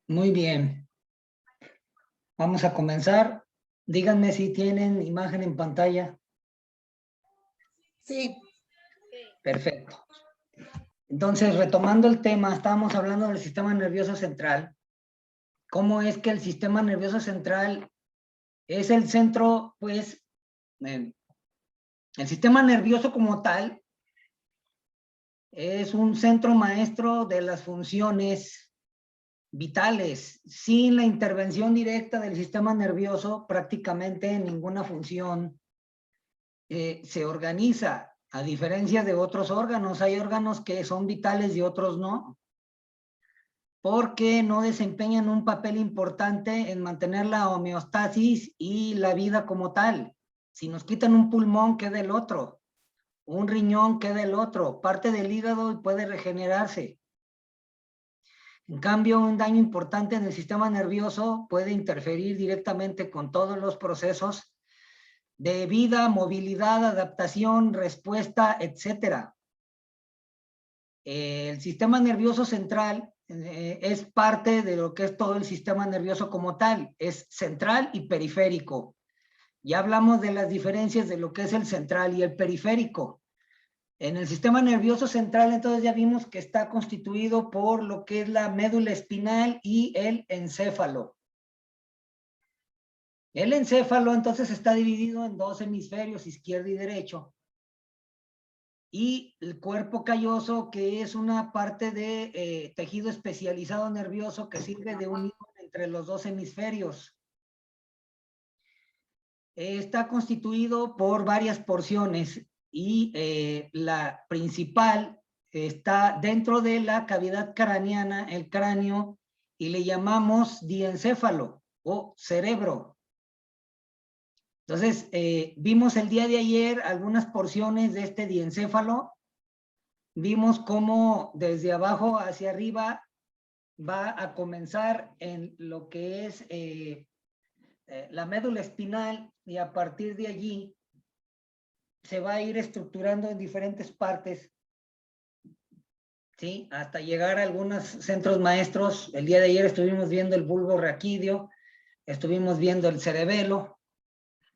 Muy bien. Vamos a comenzar. Díganme si tienen imagen en pantalla. Sí. Perfecto. Entonces, retomando el tema, estábamos hablando del sistema nervioso central. ¿Cómo es que el sistema nervioso central es el centro, pues, el sistema nervioso como tal es un centro maestro de las funciones vitales? Sin la intervención directa del sistema nervioso, prácticamente ninguna función se organiza. A diferencia de otros órganos, hay órganos que son vitales y otros no, porque no desempeñan un papel importante en mantener la homeostasis y la vida como tal. Si nos quitan un pulmón, queda el otro. Un riñón, queda el otro. Parte del hígado y puede regenerarse. En cambio, un daño importante en el sistema nervioso puede interferir directamente con todos los procesos de vida, movilidad, adaptación, respuesta, etcétera. El sistema nervioso central es parte de lo que es todo el sistema nervioso como tal. Es central y periférico. Ya hablamos de las diferencias de lo que es el central y el periférico. En el sistema nervioso central, entonces ya vimos que está constituido por lo que es la médula espinal y el encéfalo. El encéfalo entonces está dividido en dos hemisferios, izquierdo y derecho. Y el cuerpo calloso, que es una parte de tejido especializado nervioso que sirve de unión entre los dos hemisferios. Está constituido por varias porciones y la principal está dentro de la cavidad craneana, el cráneo, y le llamamos diencéfalo o cerebro. Entonces, vimos el día de ayer algunas porciones de este diencéfalo. Vimos cómo desde abajo hacia arriba va a comenzar en lo que es la médula espinal, y a partir de allí se va a ir estructurando en diferentes partes, ¿sí? Hasta llegar a algunos centros maestros. El día de ayer estuvimos viendo el bulbo raquídeo, estuvimos viendo el cerebelo,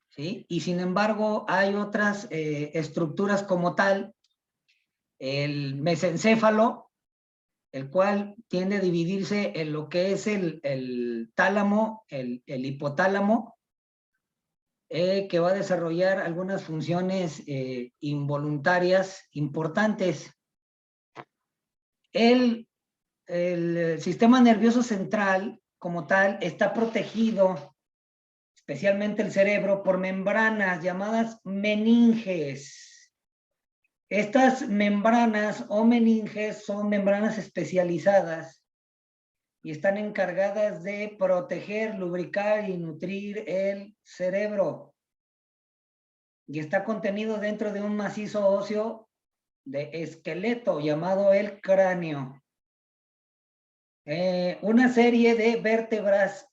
¿sí? Y sin embargo hay otras estructuras como tal, el mesencéfalo, el cual tiende a dividirse en lo que es el tálamo, el hipotálamo, que va a desarrollar algunas funciones involuntarias importantes. El sistema nervioso central como tal está protegido, especialmente el cerebro, por membranas llamadas meninges. Estas membranas o meninges son membranas especializadas y están encargadas de proteger, lubricar y nutrir el cerebro. Y está contenido dentro de un macizo óseo de esqueleto llamado el cráneo. Una serie de vértebras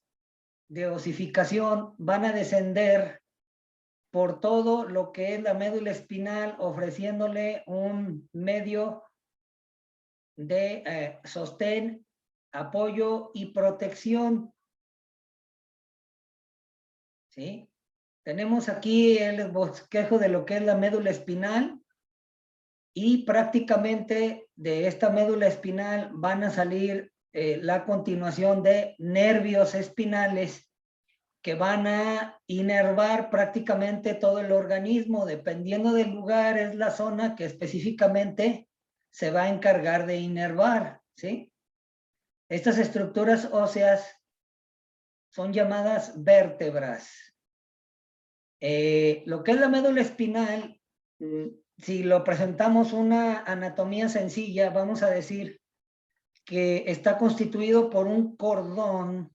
de osificación van a descender por todo lo que es la médula espinal, ofreciéndole un medio de sostén, apoyo y protección. ¿Sí? Tenemos aquí el bosquejo de lo que es la médula espinal, y prácticamente de esta médula espinal van a salir la continuación de nervios espinales que van a inervar prácticamente todo el organismo. Dependiendo del lugar, es la zona que específicamente se va a encargar de inervar, ¿sí? Estas estructuras óseas son llamadas vértebras. Lo que es la médula espinal, si lo presentamos una anatomía sencilla, vamos a decir que está constituido por un cordón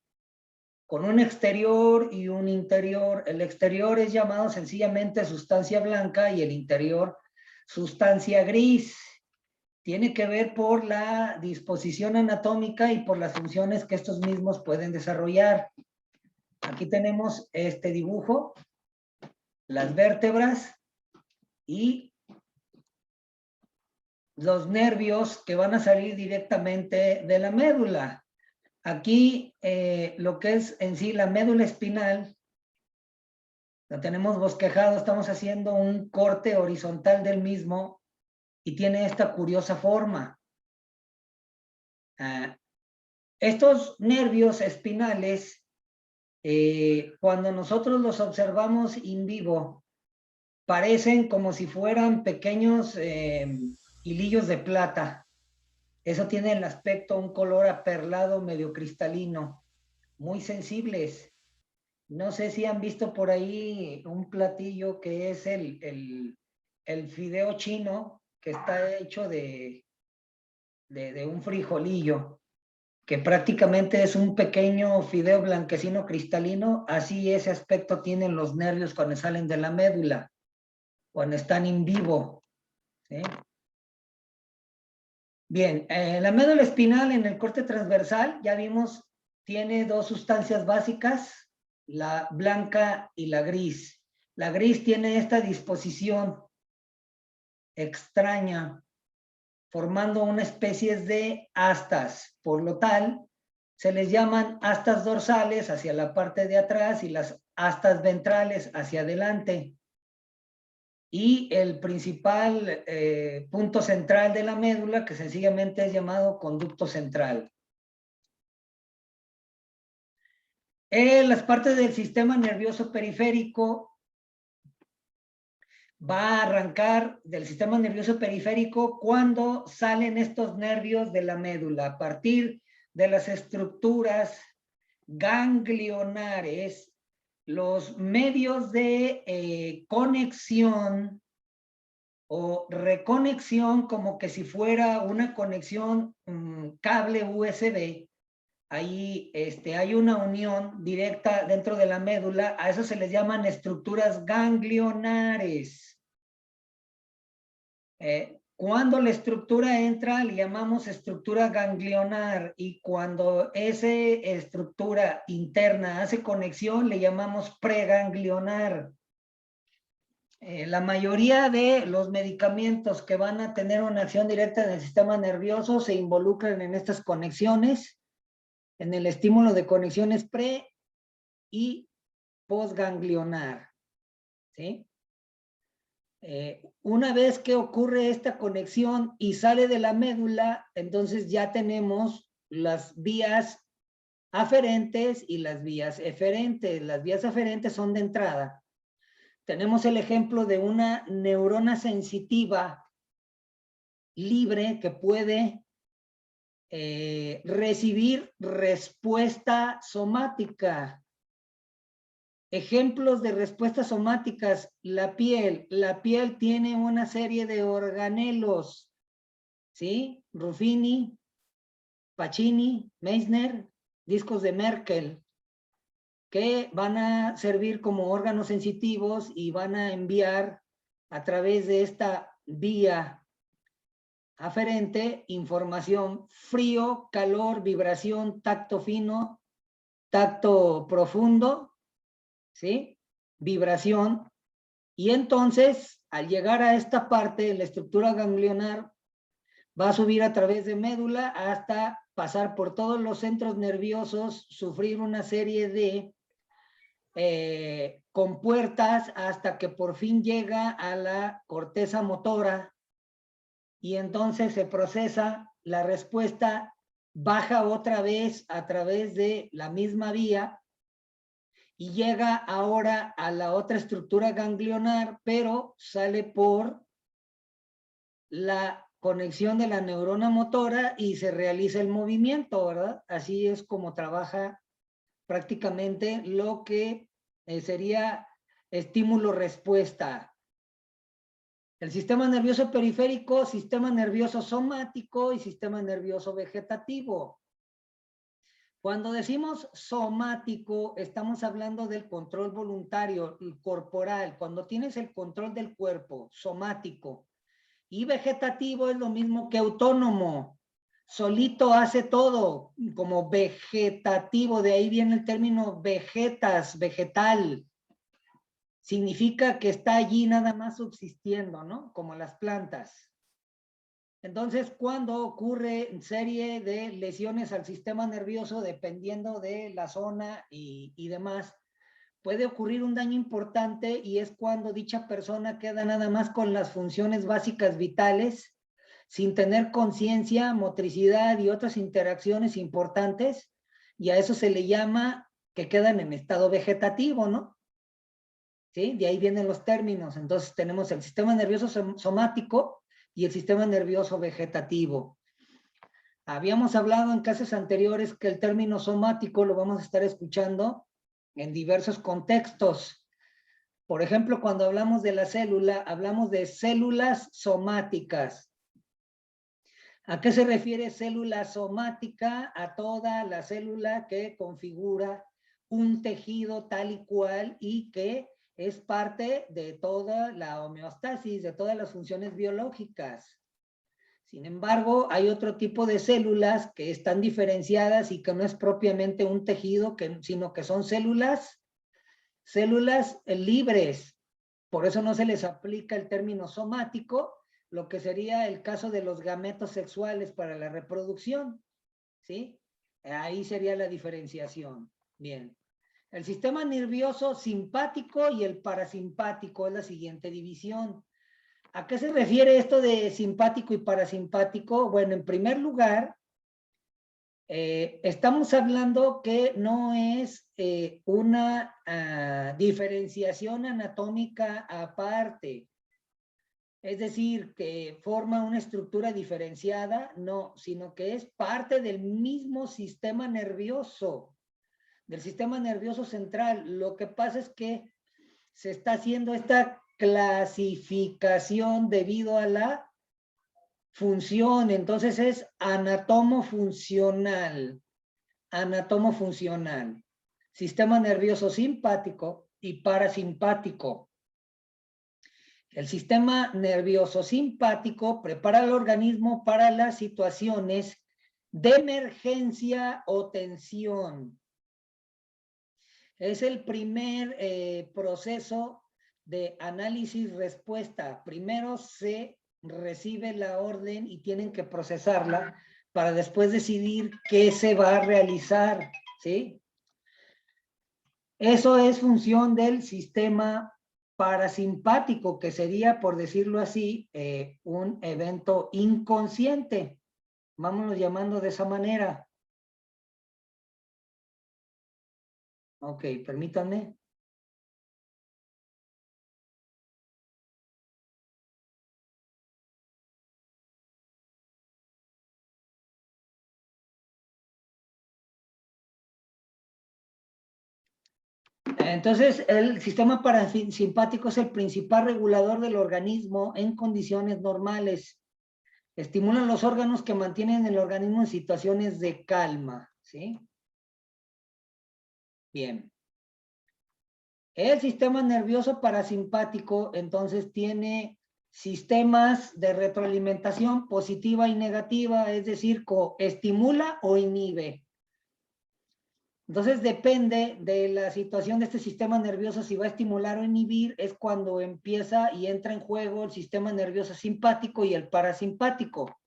con un exterior y un interior. El exterior es llamado sencillamente sustancia blanca y el interior sustancia gris. Tiene que ver por la disposición anatómica y por las funciones que estos mismos pueden desarrollar. Aquí tenemos este dibujo, las vértebras y los nervios que van a salir directamente de la médula. Aquí lo que es en sí la médula espinal, lo tenemos bosquejado, estamos haciendo un corte horizontal del mismo y tiene esta curiosa forma. Estos nervios espinales, cuando nosotros los observamos in vivo, parecen como si fueran pequeños hilillos de plata. Eso tiene el aspecto, un color aperlado medio cristalino, muy sensibles. No sé si han visto por ahí un platillo que es el fideo chino, que está hecho de un frijolillo, que prácticamente es un pequeño fideo blanquecino cristalino. Así ese aspecto tienen los nervios cuando salen de la médula, cuando están en vivo, ¿sí? Bien, la médula espinal en el corte transversal, ya vimos, tiene dos sustancias básicas, la blanca y la gris. La gris tiene esta disposición extraña, formando una especie de astas. Por lo tal, se les llaman astas dorsales hacia la parte de atrás y las astas ventrales hacia adelante. Y el principal punto central de la médula, que sencillamente es llamado conducto central. Las partes del sistema nervioso periférico va a arrancar del sistema nervioso periférico cuando salen estos nervios de la médula, a partir de las estructuras ganglionares, los medios de conexión o reconexión, como que si fuera una conexión cable USB. Ahí hay una unión directa dentro de la médula, a eso se les llaman estructuras ganglionares. Cuando la estructura entra, le llamamos estructura ganglionar, y cuando esa estructura interna hace conexión, le llamamos preganglionar. La mayoría de los medicamentos que van a tener una acción directa en el sistema nervioso se involucran en estas conexiones, en el estímulo de conexiones pre y postganglionar, ¿sí? Una vez que ocurre esta conexión y sale de la médula, entonces ya tenemos las vías aferentes y las vías eferentes. Las vías aferentes son de entrada. Tenemos el ejemplo de una neurona sensitiva libre que puede recibir respuesta somática. Ejemplos de respuestas somáticas: la piel. La piel tiene una serie de organelos, ¿sí? Ruffini, Pacini, Meissner, discos de Merkel, que van a servir como órganos sensitivos y van a enviar a través de esta vía aferente información: frío, calor, vibración, tacto fino, tacto profundo, ¿sí? Vibración. Y entonces, al llegar a esta parte, la estructura ganglionar va a subir a través de médula hasta pasar por todos los centros nerviosos, sufrir una serie de compuertas hasta que por fin llega a la corteza motora, y entonces se procesa la respuesta, baja otra vez a través de la misma vía y llega ahora a la otra estructura ganglionar, pero sale por la conexión de la neurona motora y se realiza el movimiento, ¿verdad? Así es como trabaja prácticamente lo que sería estímulo-respuesta. El sistema nervioso periférico, sistema nervioso somático y sistema nervioso vegetativo. Cuando decimos somático, estamos hablando del control voluntario, corporal. Cuando tienes el control del cuerpo, somático. Y vegetativo es lo mismo que autónomo. Solito hace todo, como vegetativo. De ahí viene el término vegetas, vegetal. Significa que está allí nada más subsistiendo, ¿no? Como las plantas. Entonces, cuando ocurre serie de lesiones al sistema nervioso, dependiendo de la zona y demás, puede ocurrir un daño importante y es cuando dicha persona queda nada más con las funciones básicas vitales, sin tener conciencia, motricidad y otras interacciones importantes, y a eso se le llama que quedan en estado vegetativo, ¿no? ¿Sí? De ahí vienen los términos. Entonces tenemos el sistema nervioso somático y el sistema nervioso vegetativo. Habíamos hablado en clases anteriores que el término somático lo vamos a estar escuchando en diversos contextos. Por ejemplo, cuando hablamos de la célula, hablamos de células somáticas. ¿A qué se refiere célula somática? A toda la célula que configura un tejido tal y cual y que es parte de toda la homeostasis, de todas las funciones biológicas. Sin embargo, hay otro tipo de células que están diferenciadas y que no es propiamente un tejido, sino que son células libres. Por eso no se les aplica el término somático, lo que sería el caso de los gametos sexuales para la reproducción, ¿sí? Ahí sería la diferenciación. Bien. El sistema nervioso simpático y el parasimpático es la siguiente división. ¿A qué se refiere esto de simpático y parasimpático? Bueno, en primer lugar, estamos hablando que no es una diferenciación anatómica aparte. Es decir, que forma una estructura diferenciada, no, sino que es parte del mismo sistema nervioso, del sistema nervioso central. Lo que pasa es que se está haciendo esta clasificación debido a la función, entonces es anatomofuncional, anatomofuncional, sistema nervioso simpático y parasimpático. El sistema nervioso simpático prepara al organismo para las situaciones de emergencia o tensión. Es el primer proceso de análisis-respuesta. Primero se recibe la orden y tienen que procesarla para después decidir qué se va a realizar, ¿sí? Eso es función del sistema parasimpático, que sería, por decirlo así, un evento inconsciente. Vámonos llamando de esa manera. Ok, permítanme. Entonces, el sistema parasimpático es el principal regulador del organismo en condiciones normales. Estimulan los órganos que mantienen el organismo en situaciones de calma, ¿sí? Bien. El sistema nervioso parasimpático, entonces, tiene sistemas de retroalimentación positiva y negativa, es decir, estimula o inhibe. Entonces depende de la situación de este sistema nervioso, si va a estimular o inhibir, es cuando empieza y entra en juego el sistema nervioso simpático y el parasimpático.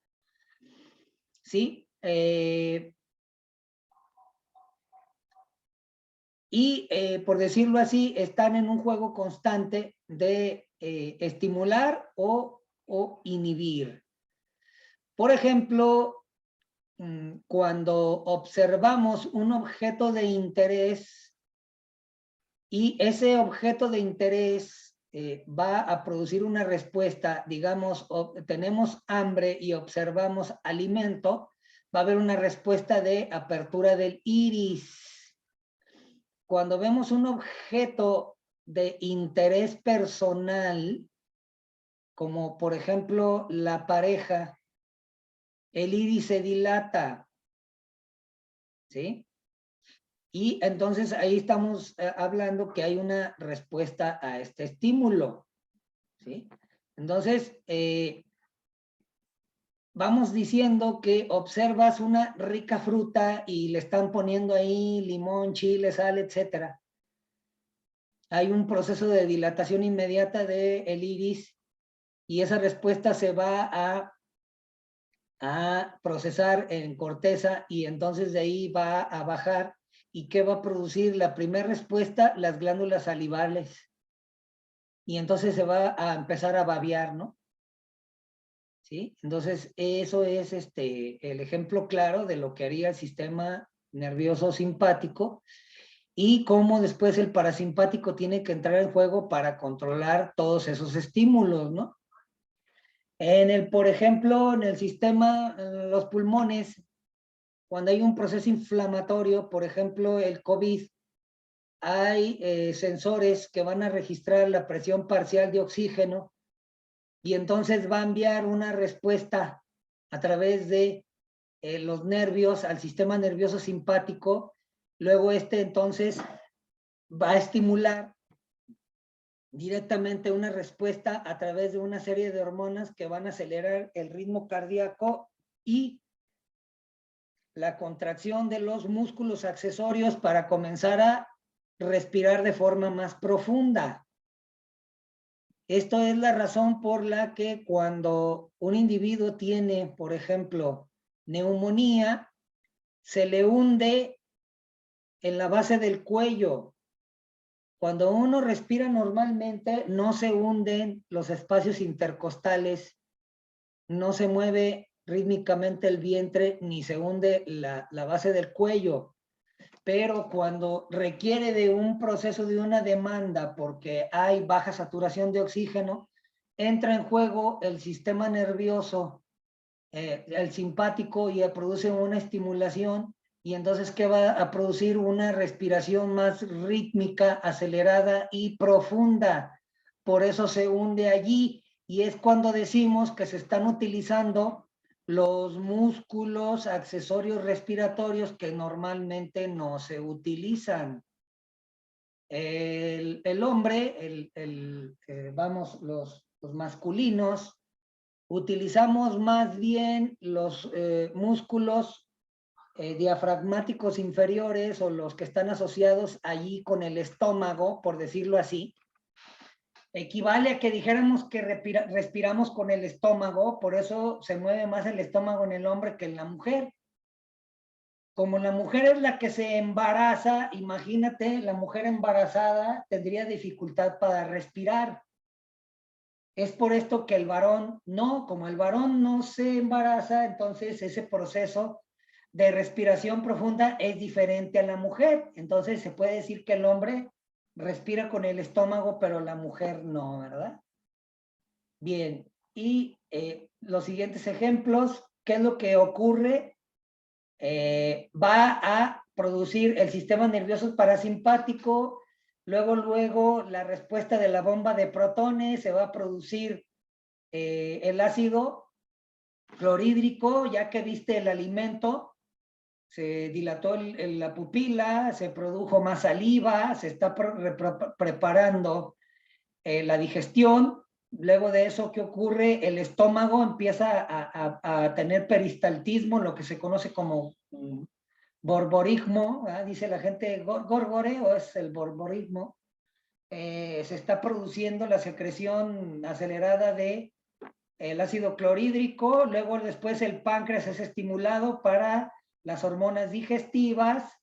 ¿Sí? Por decirlo así, están en un juego constante de estimular o inhibir. Por ejemplo, cuando observamos un objeto de interés y ese objeto de interés va a producir una respuesta, digamos, tenemos hambre y observamos alimento, va a haber una respuesta de apertura del iris. Cuando vemos un objeto de interés personal, como por ejemplo la pareja, el iris se dilata, ¿sí? Y entonces ahí estamos hablando que hay una respuesta a este estímulo, ¿sí? Entonces, vamos diciendo que observas una rica fruta y le están poniendo ahí limón, chile, sal, etcétera. Hay un proceso de dilatación inmediata del iris y esa respuesta se va a a procesar en corteza y entonces de ahí va a bajar. ¿Y qué va a producir? La primera respuesta, las glándulas salivales. Y entonces se va a empezar a babear, ¿no? ¿Sí? Entonces, eso es el ejemplo claro de lo que haría el sistema nervioso simpático y cómo después el parasimpático tiene que entrar en juego para controlar todos esos estímulos, ¿no? Por ejemplo, en el sistema, los pulmones, cuando hay un proceso inflamatorio, por ejemplo, el COVID, hay sensores que van a registrar la presión parcial de oxígeno y entonces va a enviar una respuesta a través de los nervios al sistema nervioso simpático. Luego entonces va a estimular directamente una respuesta a través de una serie de hormonas que van a acelerar el ritmo cardíaco y la contracción de los músculos accesorios para comenzar a respirar de forma más profunda. Esto es la razón por la que cuando un individuo tiene, por ejemplo, neumonía, se le hunde en la base del cuello. Cuando uno respira normalmente, no se hunden los espacios intercostales, no se mueve rítmicamente el vientre, ni se hunde la base del cuello. Pero cuando requiere de un proceso de una demanda porque hay baja saturación de oxígeno, entra en juego el sistema nervioso, el simpático, y produce una estimulación, y entonces ¿qué va a producir? Una respiración más rítmica, acelerada y profunda. Por eso se hunde allí, y es cuando decimos que se están utilizando los músculos accesorios respiratorios que normalmente no se utilizan. El hombre, vamos, los masculinos, utilizamos más bien los músculos diafragmáticos inferiores, o los que están asociados allí con el estómago, por decirlo así. Equivale a que dijéramos que respiramos con el estómago, por eso se mueve más el estómago en el hombre que en la mujer. Como la mujer es la que se embaraza, imagínate, la mujer embarazada tendría dificultad para respirar. Es por esto que el varón no, como el varón no se embaraza, entonces ese proceso de respiración profunda es diferente a la mujer. Entonces se puede decir que el hombre respira con el estómago, pero la mujer no, ¿verdad? Bien, y los siguientes ejemplos, ¿qué es lo que ocurre? Va a producir el sistema nervioso parasimpático. Luego la respuesta de la bomba de protones, se va a producir el ácido clorhídrico, ya que viste el alimento, se dilató la pupila, se produjo más saliva, se está preparando la digestión. Luego de eso, ¿qué ocurre? El estómago empieza a tener peristaltismo, lo que se conoce como borborismo, ¿verdad? Dice la gente gorgoreo, es el borborismo. Se está produciendo la secreción acelerada de el ácido clorhídrico. Luego después el páncreas es estimulado para las hormonas digestivas,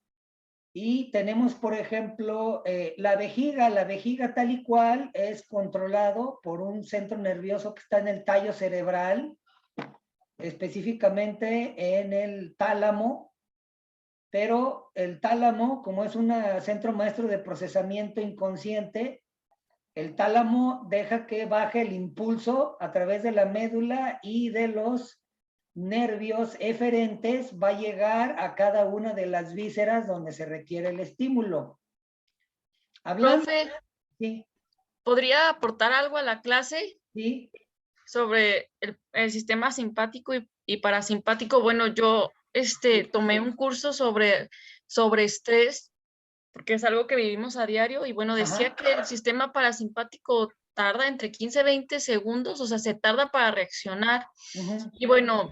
y tenemos, por ejemplo, la vejiga tal y cual es controlado por un centro nervioso que está en el tallo cerebral, específicamente en el tálamo. Pero el tálamo, como es un centro maestro de procesamiento inconsciente, el tálamo deja que baje el impulso a través de la médula y de los nervios eferentes, va a llegar a cada una de las vísceras donde se requiere el estímulo. Hablando, Profe, sí, ¿podría aportar algo a la clase sí, sobre el sistema simpático y parasimpático? Bueno, yo tomé un curso sobre estrés, porque es algo que vivimos a diario, y bueno, decía ajá, que el sistema parasimpático tarda entre 15 y 20 segundos, o sea, se tarda para reaccionar. uh-huh. Y bueno,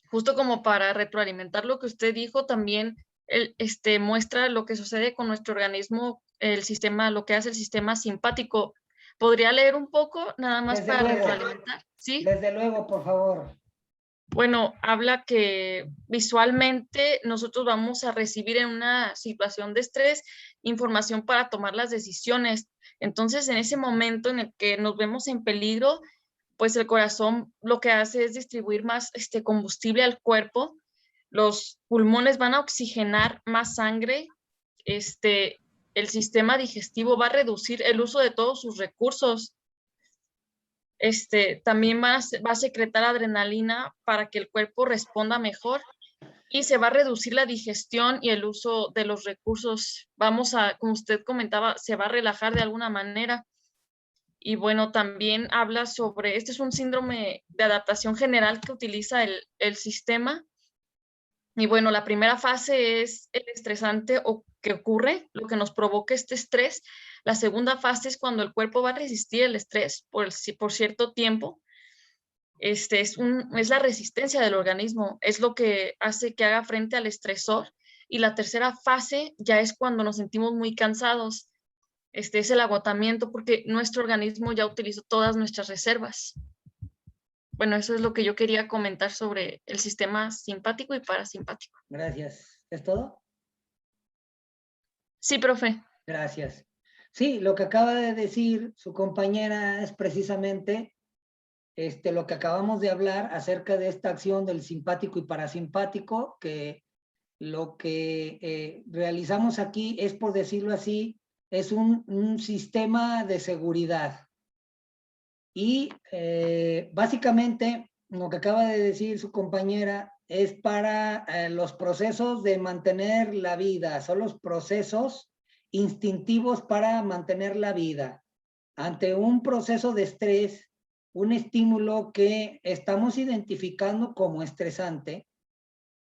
justo como para retroalimentar lo que usted dijo, también muestra lo que sucede con nuestro organismo, el sistema, lo que hace el sistema simpático. ¿Podría leer un poco nada más Desde para luego, retroalimentar? ¿Sí? desde luego, por favor. Bueno, habla que visualmente nosotros vamos a recibir en una situación de estrés información para tomar las decisiones. Entonces, en ese momento en el que nos vemos en peligro, pues el corazón lo que hace es distribuir más combustible al cuerpo, los pulmones van a oxigenar más sangre, el sistema digestivo va a reducir el uso de todos sus recursos, también va a secretar adrenalina para que el cuerpo responda mejor y se va a reducir la digestión y el uso de los recursos. Vamos a, como usted comentaba, se va a relajar de alguna manera. Y bueno, también habla sobre, este es un síndrome de adaptación general que utiliza el sistema. Y bueno, la primera fase es el estresante o que ocurre, lo que nos provoca este estrés. La segunda fase es cuando el cuerpo va a resistir el estrés por cierto tiempo. Es la resistencia del organismo, es lo que hace que haga frente al estresor. Y la tercera fase ya es cuando nos sentimos muy cansados. Es el agotamiento porque nuestro organismo ya utilizó todas nuestras reservas. Bueno, eso es lo que yo quería comentar sobre el sistema simpático y parasimpático. Gracias. ¿Es todo? Sí, profe. Gracias. Sí, lo que acaba de decir su compañera es precisamente lo que acabamos de hablar acerca de esta acción del simpático y parasimpático, que lo que realizamos aquí es, por decirlo así, es un sistema de seguridad. Y básicamente lo que acaba de decir su compañera es para los procesos de mantener la vida, son los procesos instintivos para mantener la vida. Ante un proceso de estrés, un estímulo que estamos identificando como estresante,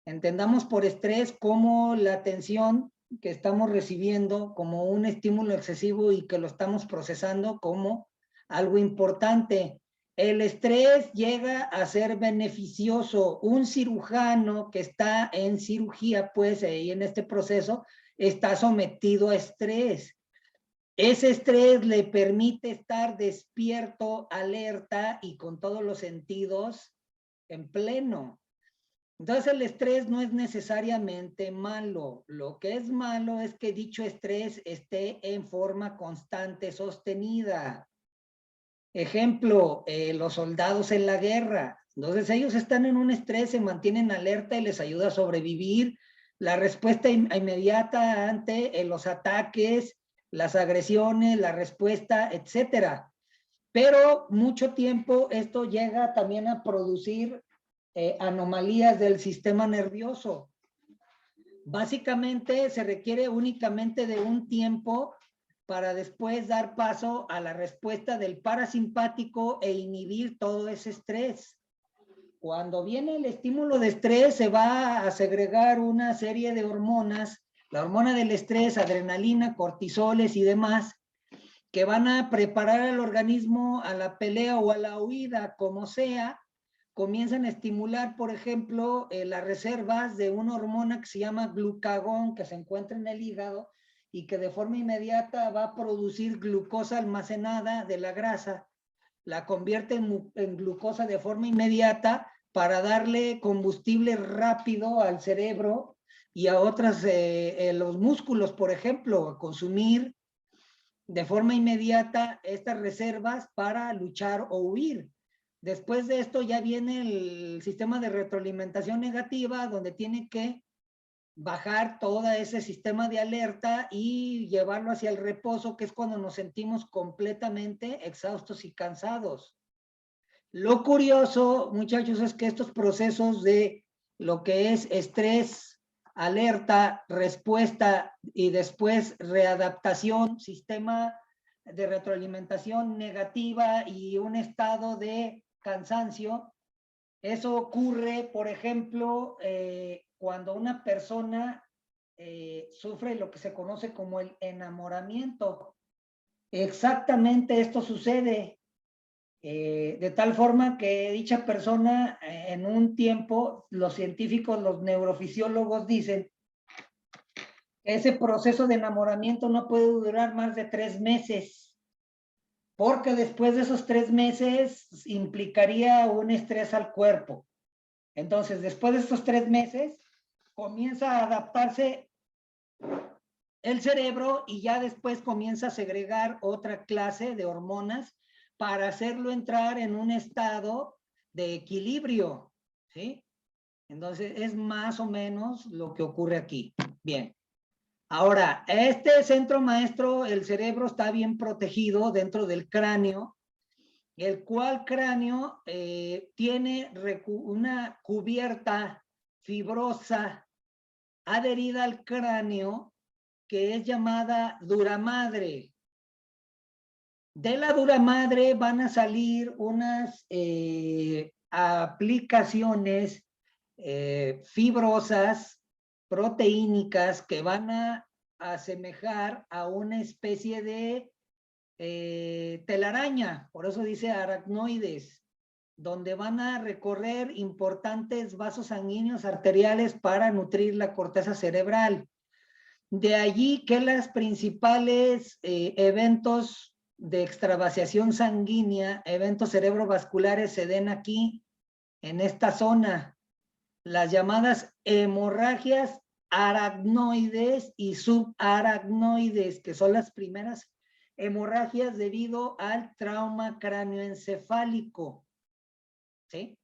entendamos por estrés como la tensión que estamos recibiendo como un estímulo excesivo y que lo estamos procesando como algo importante. El estrés llega a ser beneficioso. Un cirujano que está en cirugía, pues, y en este proceso, está sometido a estrés. Ese estrés le permite estar despierto, alerta y con todos los sentidos en pleno. Entonces el estrés no es necesariamente malo. Lo que es malo es que dicho estrés esté en forma constante, sostenida. Ejemplo, los soldados en la guerra. Entonces ellos están en un estrés, se mantienen alerta y les ayuda a sobrevivir. La respuesta inmediata ante los ataques, las agresiones, la respuesta, etcétera. Pero mucho tiempo esto llega también a producir anomalías del sistema nervioso. Básicamente se requiere únicamente de un tiempo para después dar paso a la respuesta del parasimpático e inhibir todo ese estrés. Cuando viene el estímulo de estrés, se va a segregar una serie de hormonas, la hormona del estrés, adrenalina, cortisoles y demás, que van a preparar al organismo a la pelea o a la huida, como sea. Comienzan a estimular, por ejemplo, las reservas de una hormona que se llama glucagón, que se encuentra en el hígado y que de forma inmediata va a producir glucosa almacenada de la grasa, la convierte en glucosa de forma inmediata para darle combustible rápido al cerebro y a otras, los músculos, por ejemplo, a consumir de forma inmediata estas reservas para luchar o huir. Después de esto ya viene el sistema de retroalimentación negativa, donde tiene que bajar todo ese sistema de alerta y llevarlo hacia el reposo, que es cuando nos sentimos completamente exhaustos y cansados. Lo curioso, muchachos, es que estos procesos de lo que es estrés, alerta, respuesta y después readaptación, sistema de retroalimentación negativa y un estado de cansancio, eso ocurre, por ejemplo, cuando una persona sufre lo que se conoce como el enamoramiento. Exactamente esto sucede. De tal forma que dicha persona en un tiempo, los científicos, los neurofisiólogos dicen que ese proceso de enamoramiento no puede durar más de 3 meses, porque después de esos 3 meses implicaría un estrés al cuerpo. Entonces, después de estos 3 meses, comienza a adaptarse el cerebro y ya después comienza a segregar otra clase de hormonas para hacerlo entrar en un estado de equilibrio, ¿sí? Entonces, es más o menos lo que ocurre aquí. Bien. Ahora, este centro maestro, el cerebro está bien protegido dentro del cráneo, el cual cráneo tiene una cubierta fibrosa adherida al cráneo que es llamada duramadre. De la duramadre van a salir unas aplicaciones fibrosas, proteínicas, que van a asemejar a una especie de telaraña, por eso dice aracnoides, donde van a recorrer importantes vasos sanguíneos arteriales para nutrir la corteza cerebral. De allí que las principales eventos de extravasiación sanguínea, eventos cerebrovasculares, se den aquí, en esta zona, las llamadas hemorragias aracnoides y subaracnoides, que son las primeras hemorragias debido al trauma cráneoencefálico, ¿sí?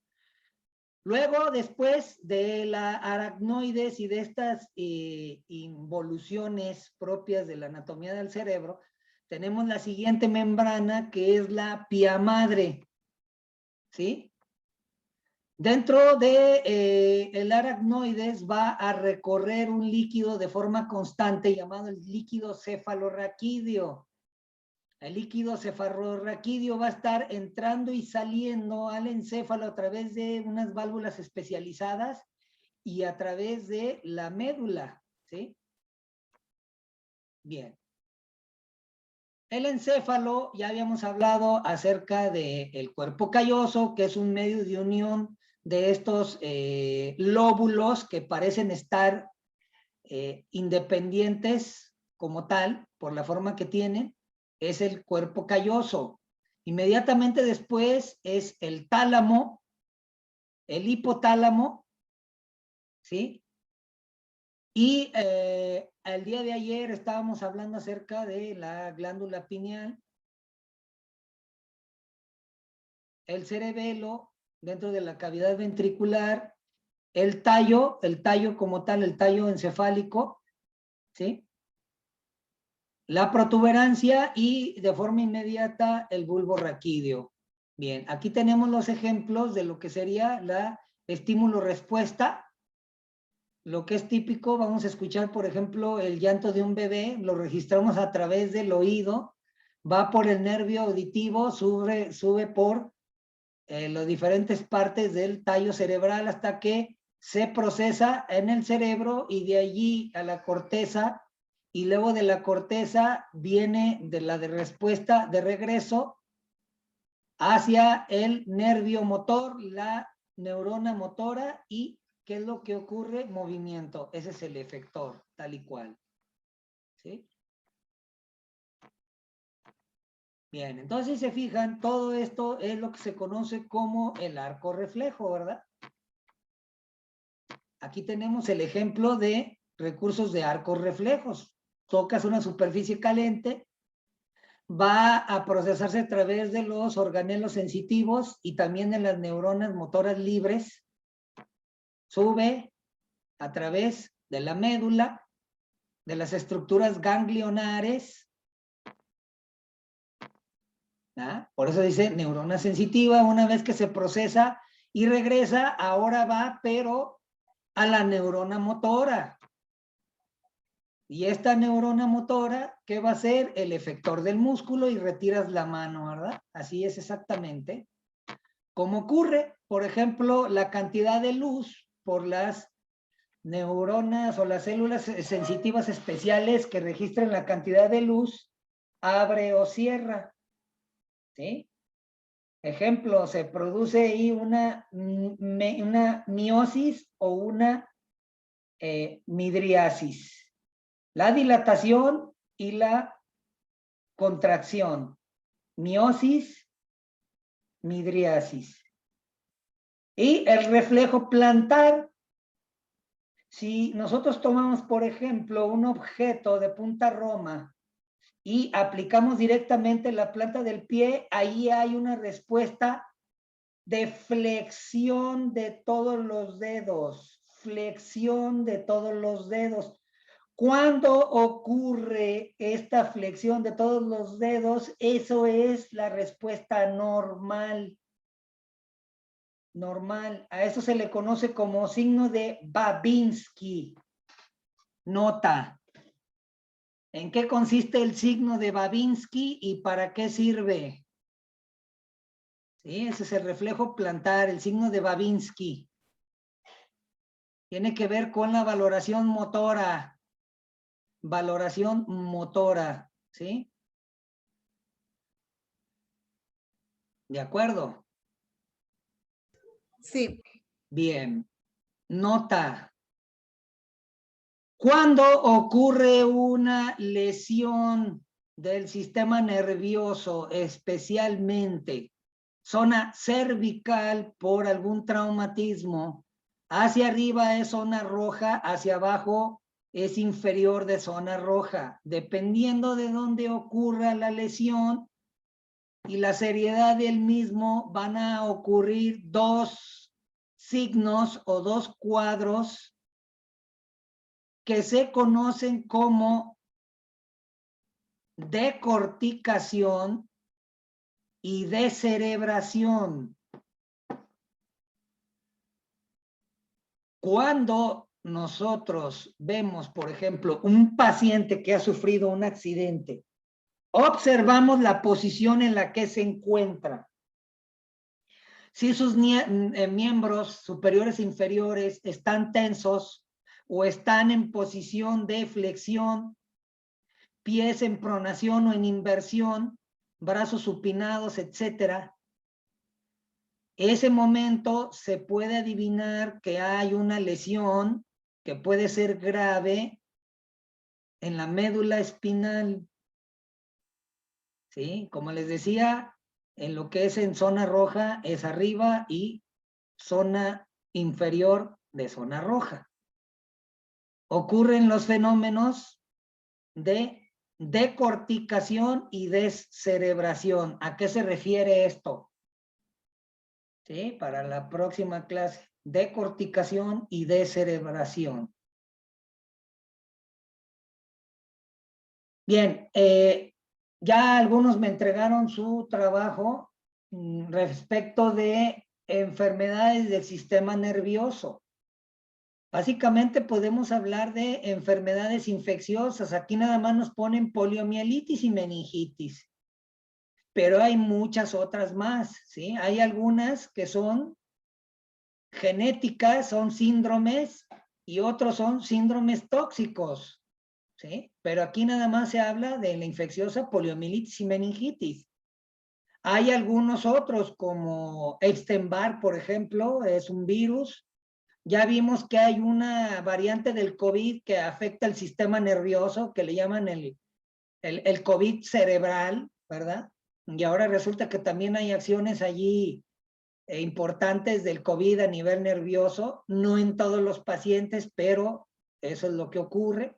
Luego, después de la aracnoides y de estas involuciones propias de la anatomía del cerebro, tenemos la siguiente membrana, que es la pía madre, ¿sí? Dentro de el aracnoides va a recorrer un líquido de forma constante llamado el líquido cefalorraquídeo. El líquido cefalorraquídeo va a estar entrando y saliendo al encéfalo a través de unas válvulas especializadas y a través de la médula, ¿sí? Bien. El encéfalo, ya habíamos hablado acerca del cuerpo calloso, que es un medio de unión de estos lóbulos que parecen estar independientes como tal, por la forma que tienen. Es el cuerpo calloso. Inmediatamente después es el tálamo, el hipotálamo, ¿sí? Y el día de ayer estábamos hablando acerca de la glándula pineal, el cerebelo dentro de la cavidad ventricular, el tallo como tal, el tallo encefálico, ¿sí? La protuberancia y de forma inmediata el bulbo raquídeo. Bien, aquí tenemos los ejemplos de lo que sería la estímulo-respuesta. Lo que es típico, vamos a escuchar, por ejemplo, el llanto de un bebé, lo registramos a través del oído, va por el nervio auditivo, sube por las diferentes partes del tallo cerebral hasta que se procesa en el cerebro y de allí a la corteza, y luego de la corteza viene de la de respuesta de regreso hacia el nervio motor, la neurona motora, y ¿qué es lo que ocurre? Movimiento. Ese es el efector, tal y cual. ¿Sí? Bien, entonces si se fijan, todo esto es lo que se conoce como el arco reflejo, ¿verdad? Aquí tenemos el ejemplo de recursos de arcos reflejos. Tocas una superficie caliente, va a procesarse a través de los organelos sensitivos y también de las neuronas motoras libres. Sube a través de la médula, de las estructuras ganglionares. ¿Ah? Por eso dice neurona sensitiva. Una vez que se procesa y regresa, ahora va, pero a la neurona motora. Y esta neurona motora, ¿qué va a hacer? El efector del músculo y retiras la mano, ¿verdad? Así es exactamente. Como ocurre, por ejemplo, la cantidad de luz por las neuronas o las células sensitivas especiales que registran la cantidad de luz, abre o cierra. ¿Sí? Ejemplo, se produce ahí una miosis o una midriasis. La dilatación y la contracción. Miosis, midriasis. Y el reflejo plantar, si nosotros tomamos, por ejemplo, un objeto de punta Roma y aplicamos directamente la planta del pie, ahí hay una respuesta de flexión de todos los dedos, flexión de todos los dedos. ¿Cuándo ocurre esta flexión de todos los dedos? Eso es la respuesta normal. Normal. A eso se le conoce como signo de Babinski. Nota. ¿En qué consiste el signo de Babinski y para qué sirve? Sí, ese es el reflejo plantar, el signo de Babinski. Tiene que ver con la valoración motora. Valoración motora, ¿sí? ¿De acuerdo? Sí. Bien. Nota. ¿Cuándo ocurre una lesión del sistema nervioso, especialmente zona cervical por algún traumatismo? Hacia arriba es zona roja, hacia abajo es inferior de zona roja. Dependiendo de dónde ocurra la lesión y la seriedad del mismo, van a ocurrir dos signos o dos cuadros que se conocen como decorticación y descerebración. Cuando nosotros vemos, por ejemplo, un paciente que ha sufrido un accidente, observamos la posición en la que se encuentra. Si sus miembros superiores e inferiores están tensos o están en posición de flexión, pies en pronación o en inversión, brazos supinados, etcétera. Ese momento se puede adivinar que hay una lesión que puede ser grave en la médula espinal. ¿Sí? Como les decía, en lo que es en zona roja es arriba y zona inferior de zona roja. Ocurren los fenómenos de decorticación y descerebración. ¿A qué se refiere esto? ¿Sí? Para la próxima clase. Decorticación y descerebración. Bien, ya algunos me entregaron su trabajo respecto de enfermedades del sistema nervioso. Básicamente podemos hablar de enfermedades infecciosas. Aquí nada más nos ponen poliomielitis y meningitis. Pero hay muchas otras más, ¿sí? Hay algunas que son genéticas, son síndromes, y otros son síndromes tóxicos, ¿sí? Pero aquí nada más se habla de la infecciosa poliomielitis y meningitis. Hay algunos otros como Epstein-Barr, por ejemplo, es un virus. Ya vimos que hay una variante del COVID que afecta el sistema nervioso, que le llaman el COVID cerebral, ¿verdad? Y ahora resulta que también hay acciones allí importantes del COVID a nivel nervioso, no en todos los pacientes, pero eso es lo que ocurre,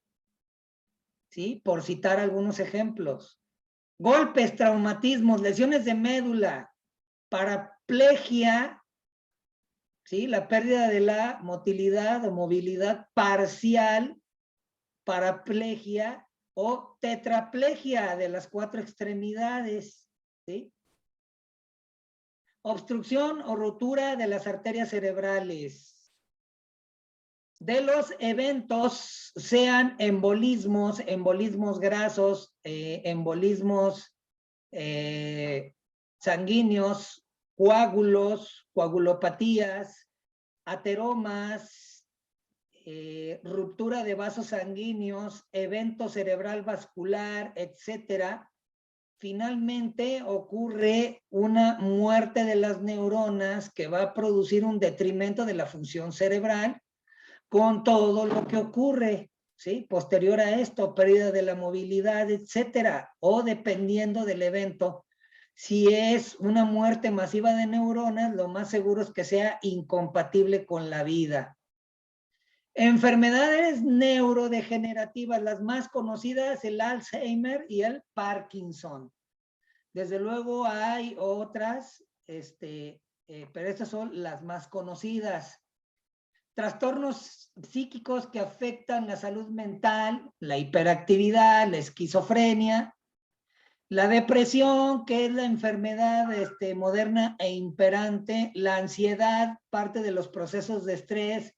¿sí? Por citar algunos ejemplos. Golpes, traumatismos, lesiones de médula, paraplegia, ¿sí? La pérdida de la motilidad o movilidad parcial, paraplegia o tetraplegia de las 4 extremidades, ¿sí? Obstrucción o rotura de las arterias cerebrales. De los eventos, sean embolismos, embolismos grasos, embolismos sanguíneos, coágulos, coagulopatías, ateromas, ruptura de vasos sanguíneos, evento cerebral vascular, etcétera. Finalmente ocurre una muerte de las neuronas que va a producir un detrimento de la función cerebral con todo lo que ocurre, ¿sí? Posterior a esto, pérdida de la movilidad, etcétera, o dependiendo del evento, Si es una muerte masiva de neuronas, lo más seguro es que sea incompatible con la vida. Enfermedades neurodegenerativas, las más conocidas, el Alzheimer y el Parkinson. Desde luego hay otras, pero estas son las más conocidas. Trastornos psíquicos que afectan la salud mental, la hiperactividad, la esquizofrenia, la depresión, que es la enfermedad moderna e imperante, la ansiedad, parte de los procesos de estrés,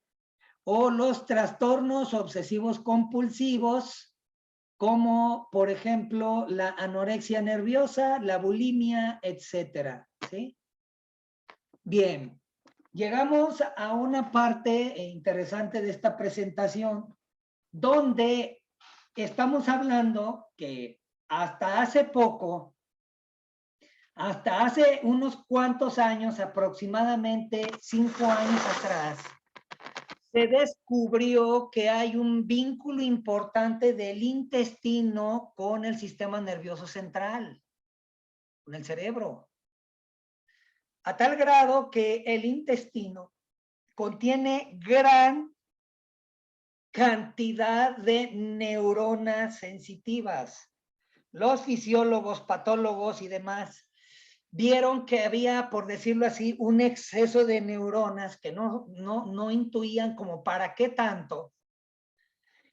o los trastornos obsesivos compulsivos, como por ejemplo la anorexia nerviosa, la bulimia, etcétera, ¿sí? Bien, llegamos a una parte interesante de esta presentación, donde estamos hablando que hasta hace poco, hasta hace unos cuantos años, aproximadamente 5 años atrás, se descubrió que hay un vínculo importante del intestino con el sistema nervioso central, con el cerebro. A tal grado que el intestino contiene gran cantidad de neuronas sensitivas. Los fisiólogos, patólogos y demás vieron que había, por decirlo así, un exceso de neuronas que no intuían como para qué tanto.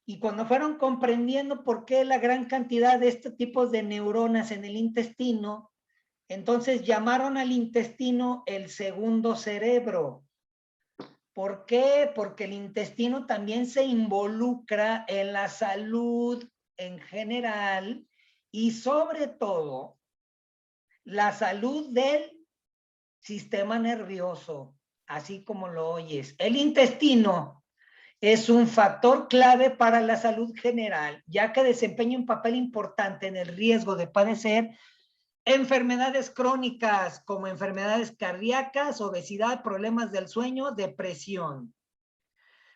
Y cuando fueron comprendiendo por qué la gran cantidad de este tipo de neuronas en el intestino, entonces llamaron al intestino el segundo cerebro. ¿Por qué? Porque el intestino también se involucra en la salud en general y sobre todo la salud del sistema nervioso, así como lo oyes. El intestino es un factor clave para la salud general, ya que desempeña un papel importante en el riesgo de padecer enfermedades crónicas como enfermedades cardíacas, obesidad, problemas del sueño, depresión.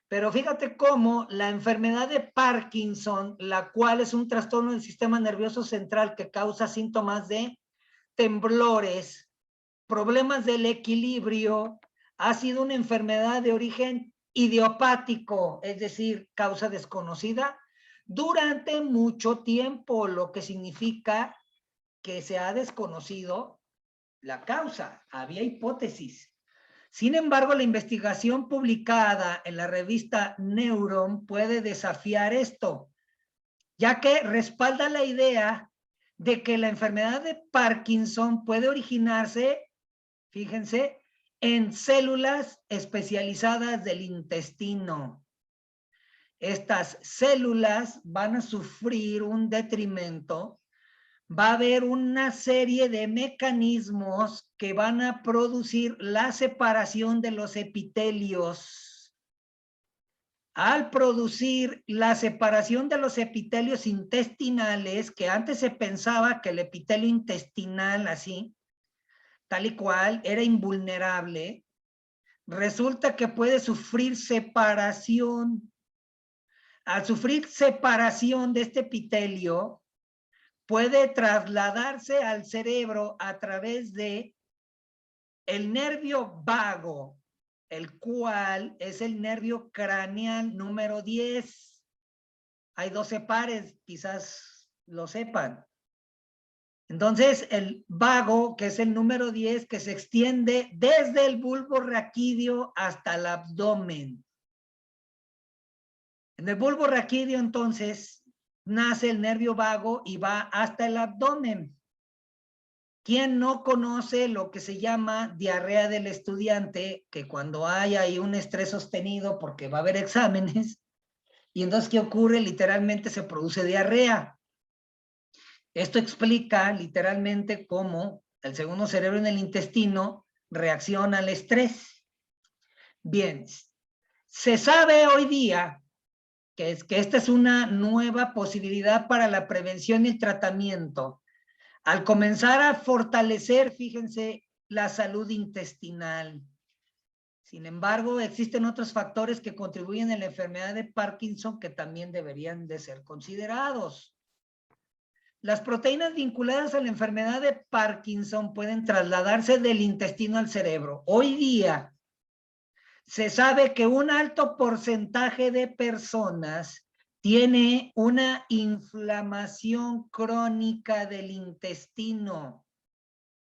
Pero fíjate cómo la enfermedad de Parkinson, la cual es un trastorno del sistema nervioso central que causa síntomas de temblores, problemas del equilibrio, ha sido una enfermedad de origen idiopático, es decir, causa desconocida, durante mucho tiempo, lo que significa que se ha desconocido la causa. Había hipótesis. Sin embargo, la investigación publicada en la revista Neuron puede desafiar esto, ya que respalda la idea de que la enfermedad de Parkinson puede originarse, fíjense, en células especializadas del intestino. Estas células van a sufrir un detrimento, va a haber una serie de mecanismos que van a producir la separación de los epitelios. Al producir la separación de los epitelios intestinales, que antes se pensaba que el epitelio intestinal, así, tal y cual, era invulnerable, resulta que puede sufrir separación. Al sufrir separación de este epitelio, puede trasladarse al cerebro a través de el nervio vago, el cual es el nervio craneal número 10. Hay 12 pares, quizás lo sepan. Entonces, el vago, que es el número 10, que se extiende desde el bulbo raquídeo hasta el abdomen. En el bulbo raquídeo, entonces, nace el nervio vago y va hasta el abdomen. ¿Quién no conoce lo que se llama diarrea del estudiante? Que cuando hay ahí un estrés sostenido porque va a haber exámenes, y entonces, ¿qué ocurre? Literalmente se produce diarrea. Esto explica literalmente cómo el segundo cerebro en el intestino reacciona al estrés. Bien, se sabe hoy día que esta es una nueva posibilidad para la prevención y el tratamiento. Al comenzar a fortalecer, fíjense, la salud intestinal. Sin embargo, existen otros factores que contribuyen a la enfermedad de Parkinson que también deberían de ser considerados. Las proteínas vinculadas a la enfermedad de Parkinson pueden trasladarse del intestino al cerebro. Hoy día se sabe que un alto porcentaje de personas tiene una inflamación crónica del intestino,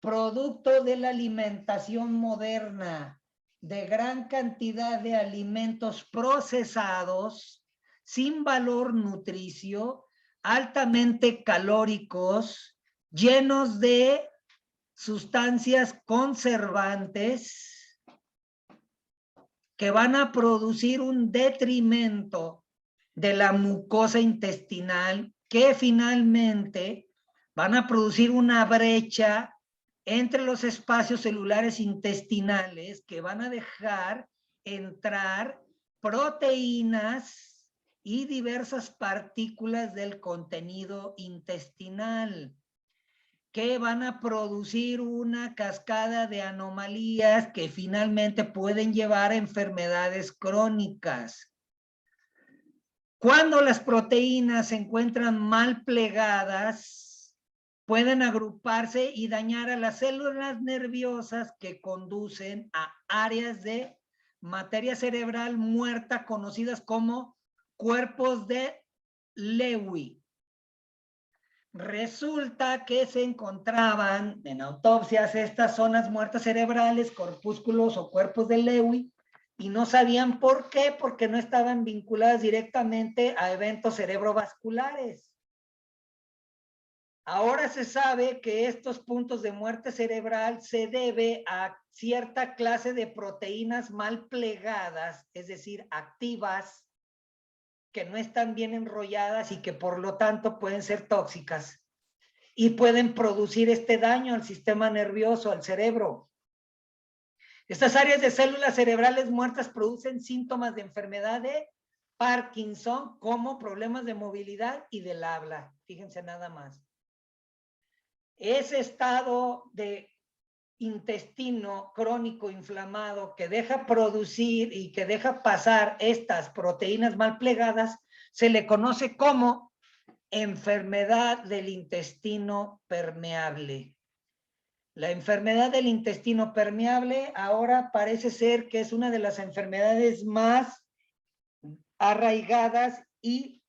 producto de la alimentación moderna, de gran cantidad de alimentos procesados, sin valor nutricio, altamente calóricos, llenos de sustancias conservantes que van a producir un detrimento de la mucosa intestinal, que finalmente van a producir una brecha entre los espacios celulares intestinales que van a dejar entrar proteínas y diversas partículas del contenido intestinal, que van a producir una cascada de anomalías que finalmente pueden llevar a enfermedades crónicas. Cuando las proteínas se encuentran mal plegadas, pueden agruparse y dañar a las células nerviosas que conducen a áreas de materia cerebral muerta conocidas como cuerpos de Lewy. Resulta que se encontraban en autopsias estas zonas muertas cerebrales, corpúsculos o cuerpos de Lewy, y no sabían por qué, porque no estaban vinculadas directamente a eventos cerebrovasculares. Ahora se sabe que estos puntos de muerte cerebral se debe a cierta clase de proteínas mal plegadas, es decir, activas, que no están bien enrolladas y que por lo tanto pueden ser tóxicas y pueden producir este daño al sistema nervioso, al cerebro. Estas áreas de células cerebrales muertas producen síntomas de enfermedad de Parkinson, como problemas de movilidad y del habla. Fíjense nada más. Ese estado de intestino crónico inflamado que deja producir y que deja pasar estas proteínas mal plegadas se le conoce como enfermedad del intestino permeable. La enfermedad del intestino permeable ahora parece ser que es una de las enfermedades más arraigadas y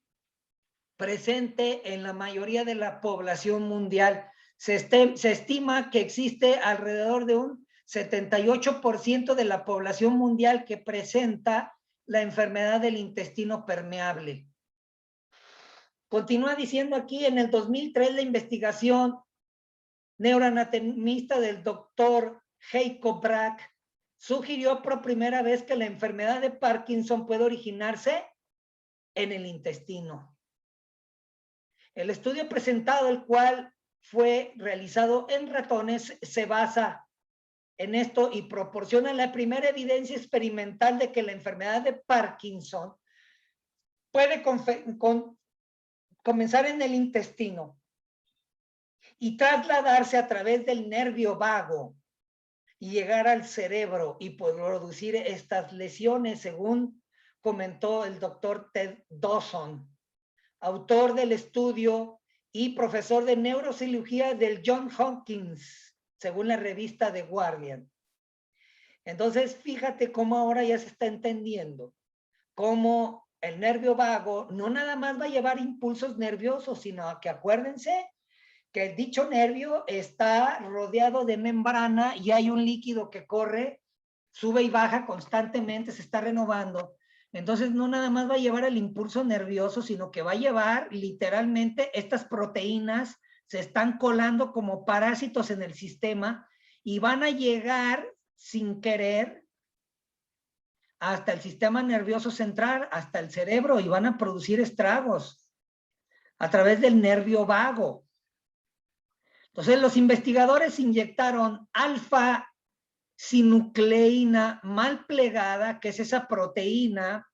presente en la mayoría de la población mundial. Se estima que existe alrededor de un 78% de la población mundial que presenta la enfermedad del intestino permeable. Continúa diciendo aquí, en el 2003 la investigación neuroanatomista del doctor Jacob Brack sugirió por primera vez que la enfermedad de Parkinson puede originarse en el intestino. El estudio presentado, el cual fue realizado en ratones, se basa en esto y proporciona la primera evidencia experimental de que la enfermedad de Parkinson puede comenzar en el intestino y trasladarse a través del nervio vago y llegar al cerebro y producir estas lesiones, según comentó el doctor Ted Dawson, autor del estudio y profesor de neurocirugía del Johns Hopkins, según la revista The Guardian. Entonces, fíjate cómo ahora ya se está entendiendo cómo el nervio vago no nada más va a llevar impulsos nerviosos, sino que acuérdense que el dicho nervio está rodeado de membrana y hay un líquido que corre, sube y baja constantemente, se está renovando. Entonces no nada más va a llevar el impulso nervioso, sino que va a llevar literalmente estas proteínas, se están colando como parásitos en el sistema y van a llegar sin querer hasta el sistema nervioso central, hasta el cerebro, y van a producir estragos a través del nervio vago. Entonces los investigadores inyectaron alfa-sinucleína mal plegada, que es esa proteína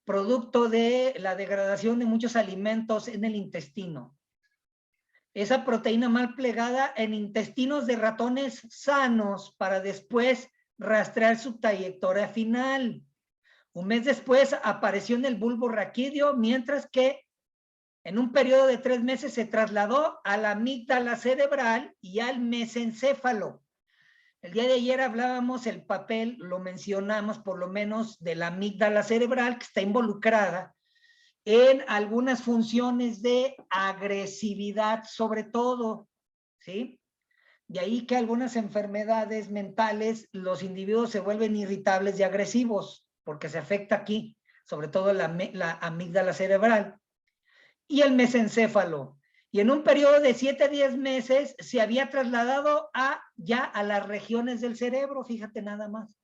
producto de la degradación de muchos alimentos en el intestino. Esa proteína mal plegada en intestinos de ratones sanos para después rastrear su trayectoria final. Un mes después apareció en el bulbo raquídeo, mientras que En un periodo de 3 meses se trasladó a la amígdala cerebral y al mesencéfalo. El día de ayer hablábamos el papel, lo mencionamos por lo menos, de la amígdala cerebral, que está involucrada en algunas funciones de agresividad, sobre todo, ¿sí? De ahí que algunas enfermedades mentales, los individuos se vuelven irritables y agresivos, porque se afecta aquí, sobre todo la amígdala cerebral y el mesencéfalo. Y en un periodo de 7 a 10 meses se había trasladado ya a las regiones del cerebro, fíjate nada más.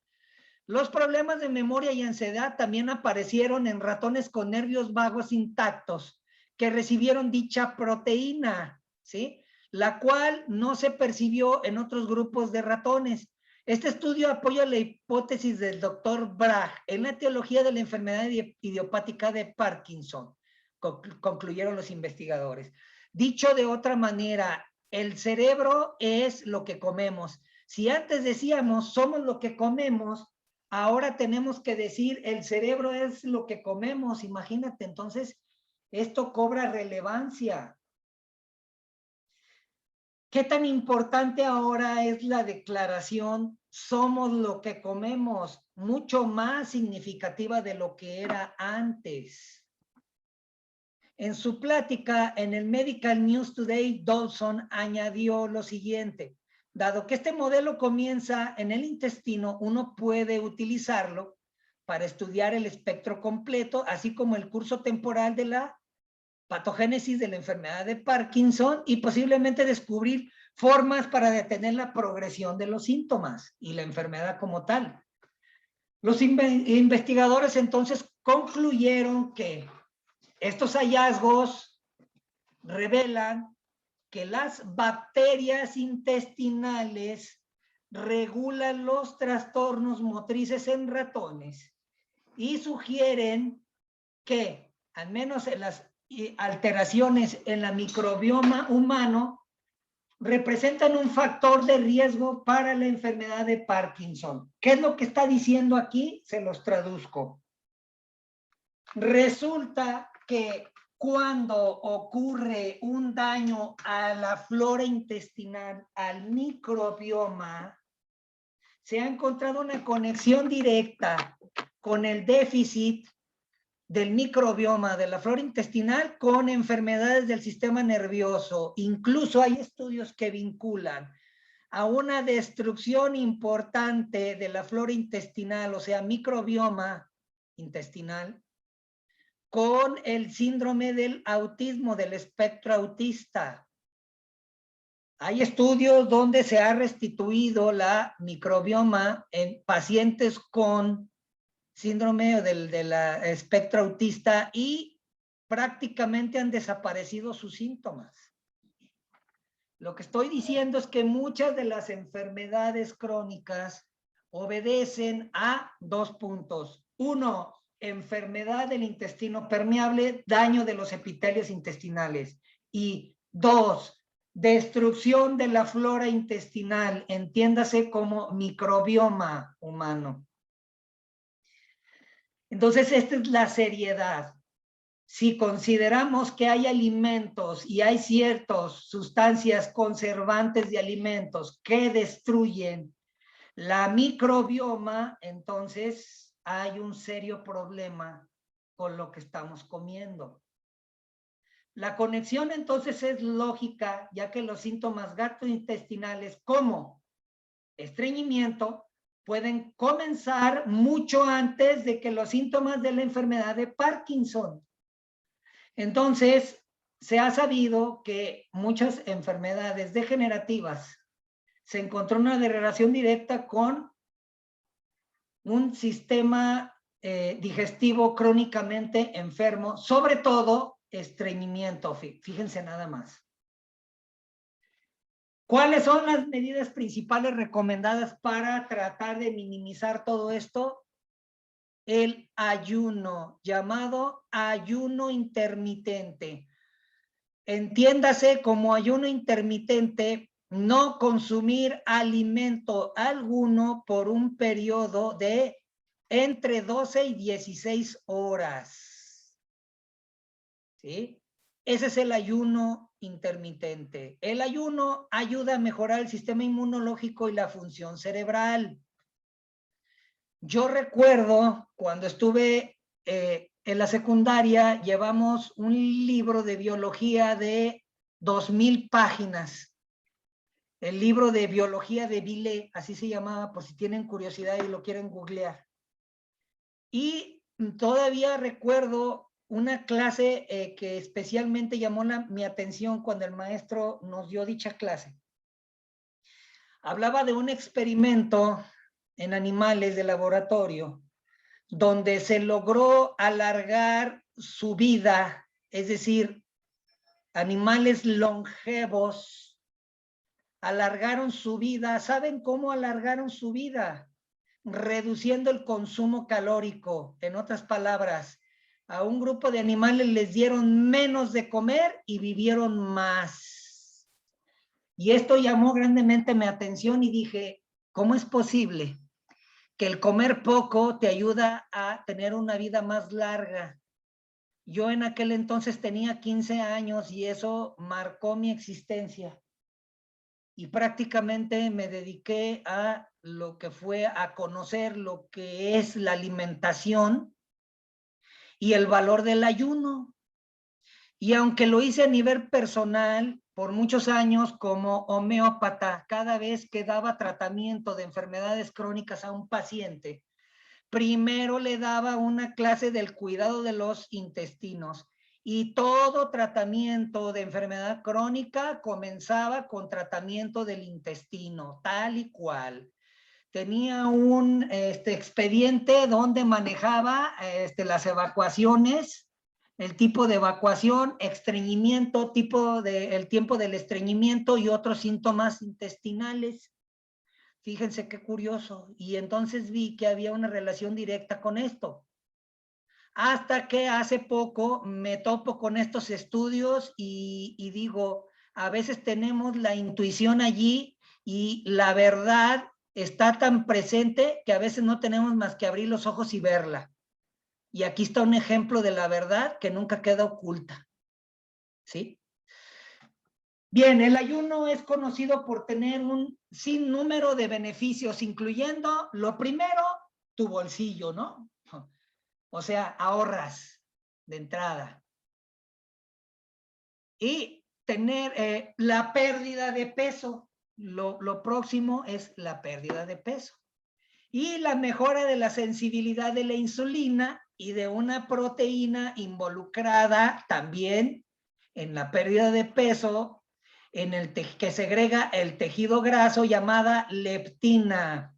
Los problemas de memoria y ansiedad también aparecieron en ratones con nervios vagos intactos que recibieron dicha proteína, ¿sí? La cual no se percibió en otros grupos de ratones. Este estudio apoya la hipótesis del doctor Bragg en la etiología de la enfermedad idiopática de Parkinson, concluyeron los investigadores. Dicho de otra manera, el cerebro es lo que comemos. Si antes decíamos somos lo que comemos, ahora tenemos que decir el cerebro es lo que comemos. Imagínate, entonces esto cobra relevancia. ¿Qué tan importante ahora es la declaración somos lo que comemos? Mucho más significativa de lo que era antes. En su plática en el Medical News Today, Dawson añadió lo siguiente: dado que este modelo comienza en el intestino, uno puede utilizarlo para estudiar el espectro completo, así como el curso temporal de la patogénesis de la enfermedad de Parkinson y posiblemente descubrir formas para detener la progresión de los síntomas y la enfermedad como tal. Los investigadores entonces concluyeron que estos hallazgos revelan que las bacterias intestinales regulan los trastornos motrices en ratones y sugieren que, al menos en las alteraciones en la microbioma humano, representan un factor de riesgo para la enfermedad de Parkinson. ¿Qué es lo que está diciendo aquí? Se los traduzco. Resulta que cuando ocurre un daño a la flora intestinal, al microbioma, se ha encontrado una conexión directa con el déficit del microbioma de la flora intestinal con enfermedades del sistema nervioso. Incluso hay estudios que vinculan a una destrucción importante de la flora intestinal, o sea, microbioma intestinal, con el síndrome del autismo, del espectro autista. Hay estudios donde se ha restituido la microbioma en pacientes con síndrome del espectro autista y prácticamente han desaparecido sus síntomas. Lo que estoy diciendo es que muchas de las enfermedades crónicas obedecen a 2 puntos. 1, enfermedad del intestino permeable, daño de los epitelios intestinales. Y 2, destrucción de la flora intestinal, entiéndase como microbioma humano. Entonces, esta es la seriedad. Si consideramos que hay alimentos y hay ciertas sustancias conservantes de alimentos que destruyen la microbioma, entonces hay un serio problema con lo que estamos comiendo. La conexión entonces es lógica, ya que los síntomas gastrointestinales como estreñimiento pueden comenzar mucho antes de que los síntomas de la enfermedad de Parkinson. Entonces, se ha sabido que muchas enfermedades degenerativas se encontró una relación directa con un sistema digestivo crónicamente enfermo, sobre todo estreñimiento, fíjense nada más. ¿Cuáles son las medidas principales recomendadas para tratar de minimizar todo esto? El ayuno, llamado ayuno intermitente. Entiéndase como ayuno intermitente, no consumir alimento alguno por un periodo de entre 12 y 16 horas. ¿Sí? Ese es el ayuno intermitente. El ayuno ayuda a mejorar el sistema inmunológico y la función cerebral. Yo recuerdo cuando estuve en la secundaria, llevamos un libro de biología de 2000 páginas. El libro de biología de Villé, así se llamaba, por si tienen curiosidad y lo quieren googlear. Y todavía recuerdo una clase que especialmente llamó mi atención cuando el maestro nos dio dicha clase. Hablaba de un experimento en animales de laboratorio donde se logró alargar su vida, es decir, animales longevos alargaron su vida. ¿Saben cómo alargaron su vida? Reduciendo el consumo calórico. En otras palabras, a un grupo de animales les dieron menos de comer y vivieron más. Y esto llamó grandemente mi atención y dije, ¿cómo es posible que el comer poco te ayuda a tener una vida más larga? Yo en aquel entonces tenía 15 años y eso marcó mi existencia. Y prácticamente me dediqué a lo que fue a conocer lo que es la alimentación y el valor del ayuno. Y aunque lo hice a nivel personal por muchos años como homeópata, cada vez que daba tratamiento de enfermedades crónicas a un paciente, primero le daba una clase del cuidado de los intestinos. Y todo tratamiento de enfermedad crónica comenzaba con tratamiento del intestino, tal y cual. Tenía un expediente donde manejaba las evacuaciones, el tipo de evacuación, estreñimiento, el tiempo del estreñimiento y otros síntomas intestinales. Fíjense qué curioso. Y entonces vi que había una relación directa con esto. Hasta que hace poco me topo con estos estudios y digo, a veces tenemos la intuición allí y la verdad está tan presente que a veces no tenemos más que abrir los ojos y verla. Y aquí está un ejemplo de la verdad que nunca queda oculta. ¿Sí? Bien, el ayuno es conocido por tener un sinnúmero de beneficios, incluyendo, lo primero, tu bolsillo, ¿no? O sea, ahorras de entrada. Y tener la pérdida de peso. Lo próximo es la pérdida de peso. Y la mejora de la sensibilidad de la insulina y de una proteína involucrada también en la pérdida de peso, en el que segrega el tejido graso llamada leptina.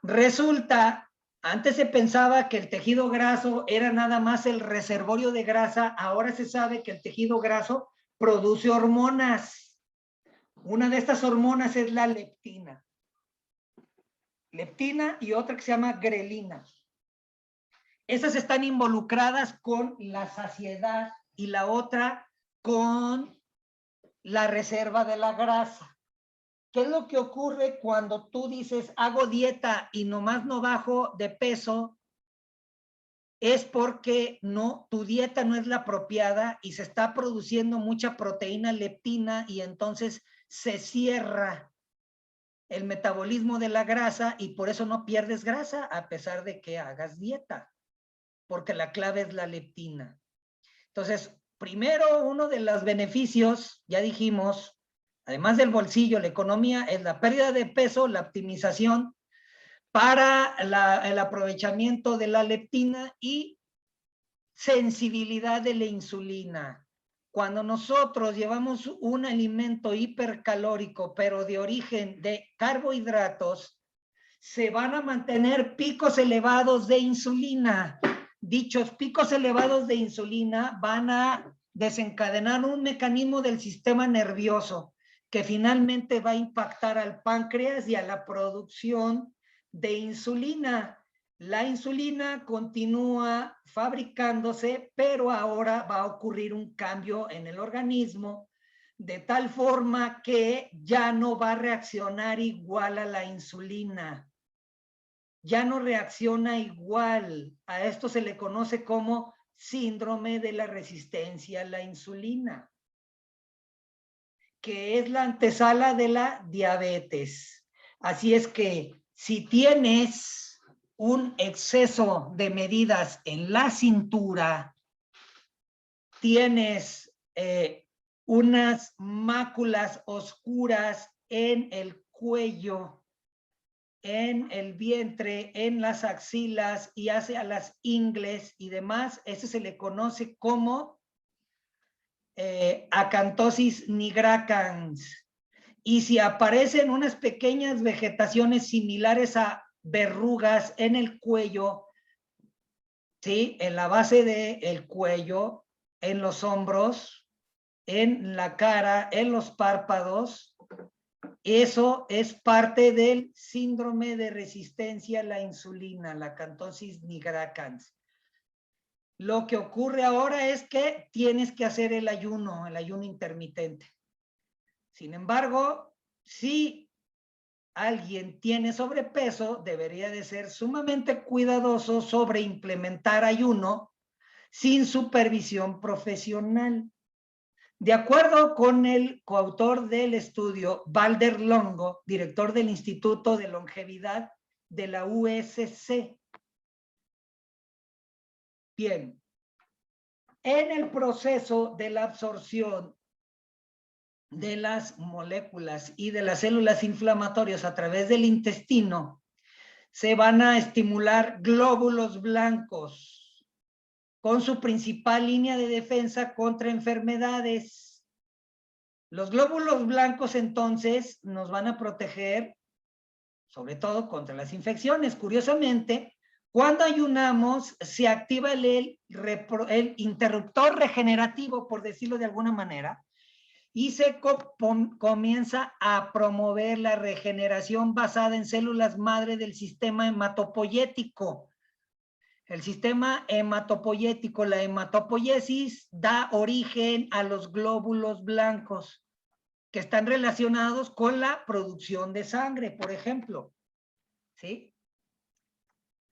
Resulta, antes se pensaba que el tejido graso era nada más el reservorio de grasa, ahora se sabe que el tejido graso produce hormonas. Una de estas hormonas es la leptina. Leptina y otra que se llama grelina. Esas están involucradas con la saciedad y la otra con la reserva de la grasa. ¿Qué es lo que ocurre cuando tú dices hago dieta y nomás no bajo de peso? Es porque tu dieta no es la apropiada y se está produciendo mucha proteína leptina y entonces se cierra el metabolismo de la grasa y por eso no pierdes grasa a pesar de que hagas dieta, porque la clave es la leptina. Entonces, primero, uno de los beneficios, ya dijimos, además del bolsillo, la economía, es la pérdida de peso, la optimización para el aprovechamiento de la leptina y sensibilidad de la insulina. Cuando nosotros llevamos un alimento hipercalórico, pero de origen de carbohidratos, se van a mantener picos elevados de insulina. Dichos picos elevados de insulina van a desencadenar un mecanismo del sistema nervioso que finalmente va a impactar al páncreas y a la producción de insulina. La insulina continúa fabricándose, pero ahora va a ocurrir un cambio en el organismo de tal forma que ya no va a reaccionar igual a la insulina. Ya no reacciona igual. A esto se le conoce como síndrome de la resistencia a la insulina, que es la antesala de la diabetes. Así es que si tienes un exceso de medidas en la cintura, tienes unas máculas oscuras en el cuello, en el vientre, en las axilas y hacia las ingles y demás, eso se le conoce como acantosis nigricans. Y si aparecen unas pequeñas vegetaciones similares a verrugas en el cuello, ¿sí? En la base del cuello, en los hombros, en la cara, en los párpados, eso es parte del síndrome de resistencia a la insulina, la acantosis nigricans. Lo que ocurre ahora es que tienes que hacer el ayuno intermitente. Sin embargo, si alguien tiene sobrepeso, debería de ser sumamente cuidadoso sobre implementar ayuno sin supervisión profesional. De acuerdo con el coautor del estudio, Valder Longo, director del Instituto de Longevidad de la USC. Bien, en el proceso de la absorción de las moléculas y de las células inflamatorias a través del intestino, se van a estimular glóbulos blancos con su principal línea de defensa contra enfermedades. Los glóbulos blancos entonces nos van a proteger sobre todo contra las infecciones. Curiosamente, cuando ayunamos se activa el interruptor regenerativo, por decirlo de alguna manera, y se comienza a promover la regeneración basada en células madre del sistema hematopoyético. El sistema hematopoyético, la hematopoiesis, da origen a los glóbulos blancos, que están relacionados con la producción de sangre, por ejemplo. ¿Sí?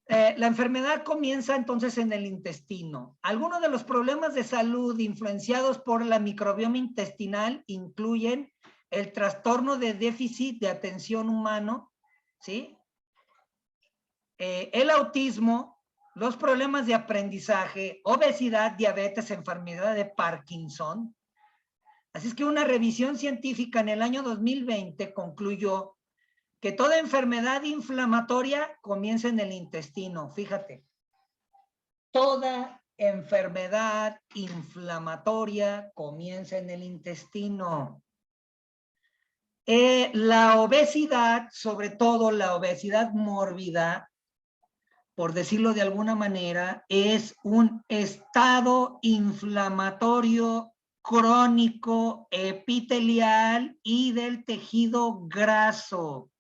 La enfermedad comienza entonces en el intestino. Algunos de los problemas de salud influenciados por la microbioma intestinal incluyen el trastorno de déficit de atención humano, ¿sí? El autismo, los problemas de aprendizaje, obesidad, diabetes, enfermedad de Parkinson. Así es que una revisión científica en el año 2020 concluyó que toda enfermedad inflamatoria comienza en el intestino, fíjate. Toda enfermedad inflamatoria comienza en el intestino. La obesidad, sobre todo la obesidad mórbida, por decirlo de alguna manera, es un estado inflamatorio crónico, epitelial y del tejido graso.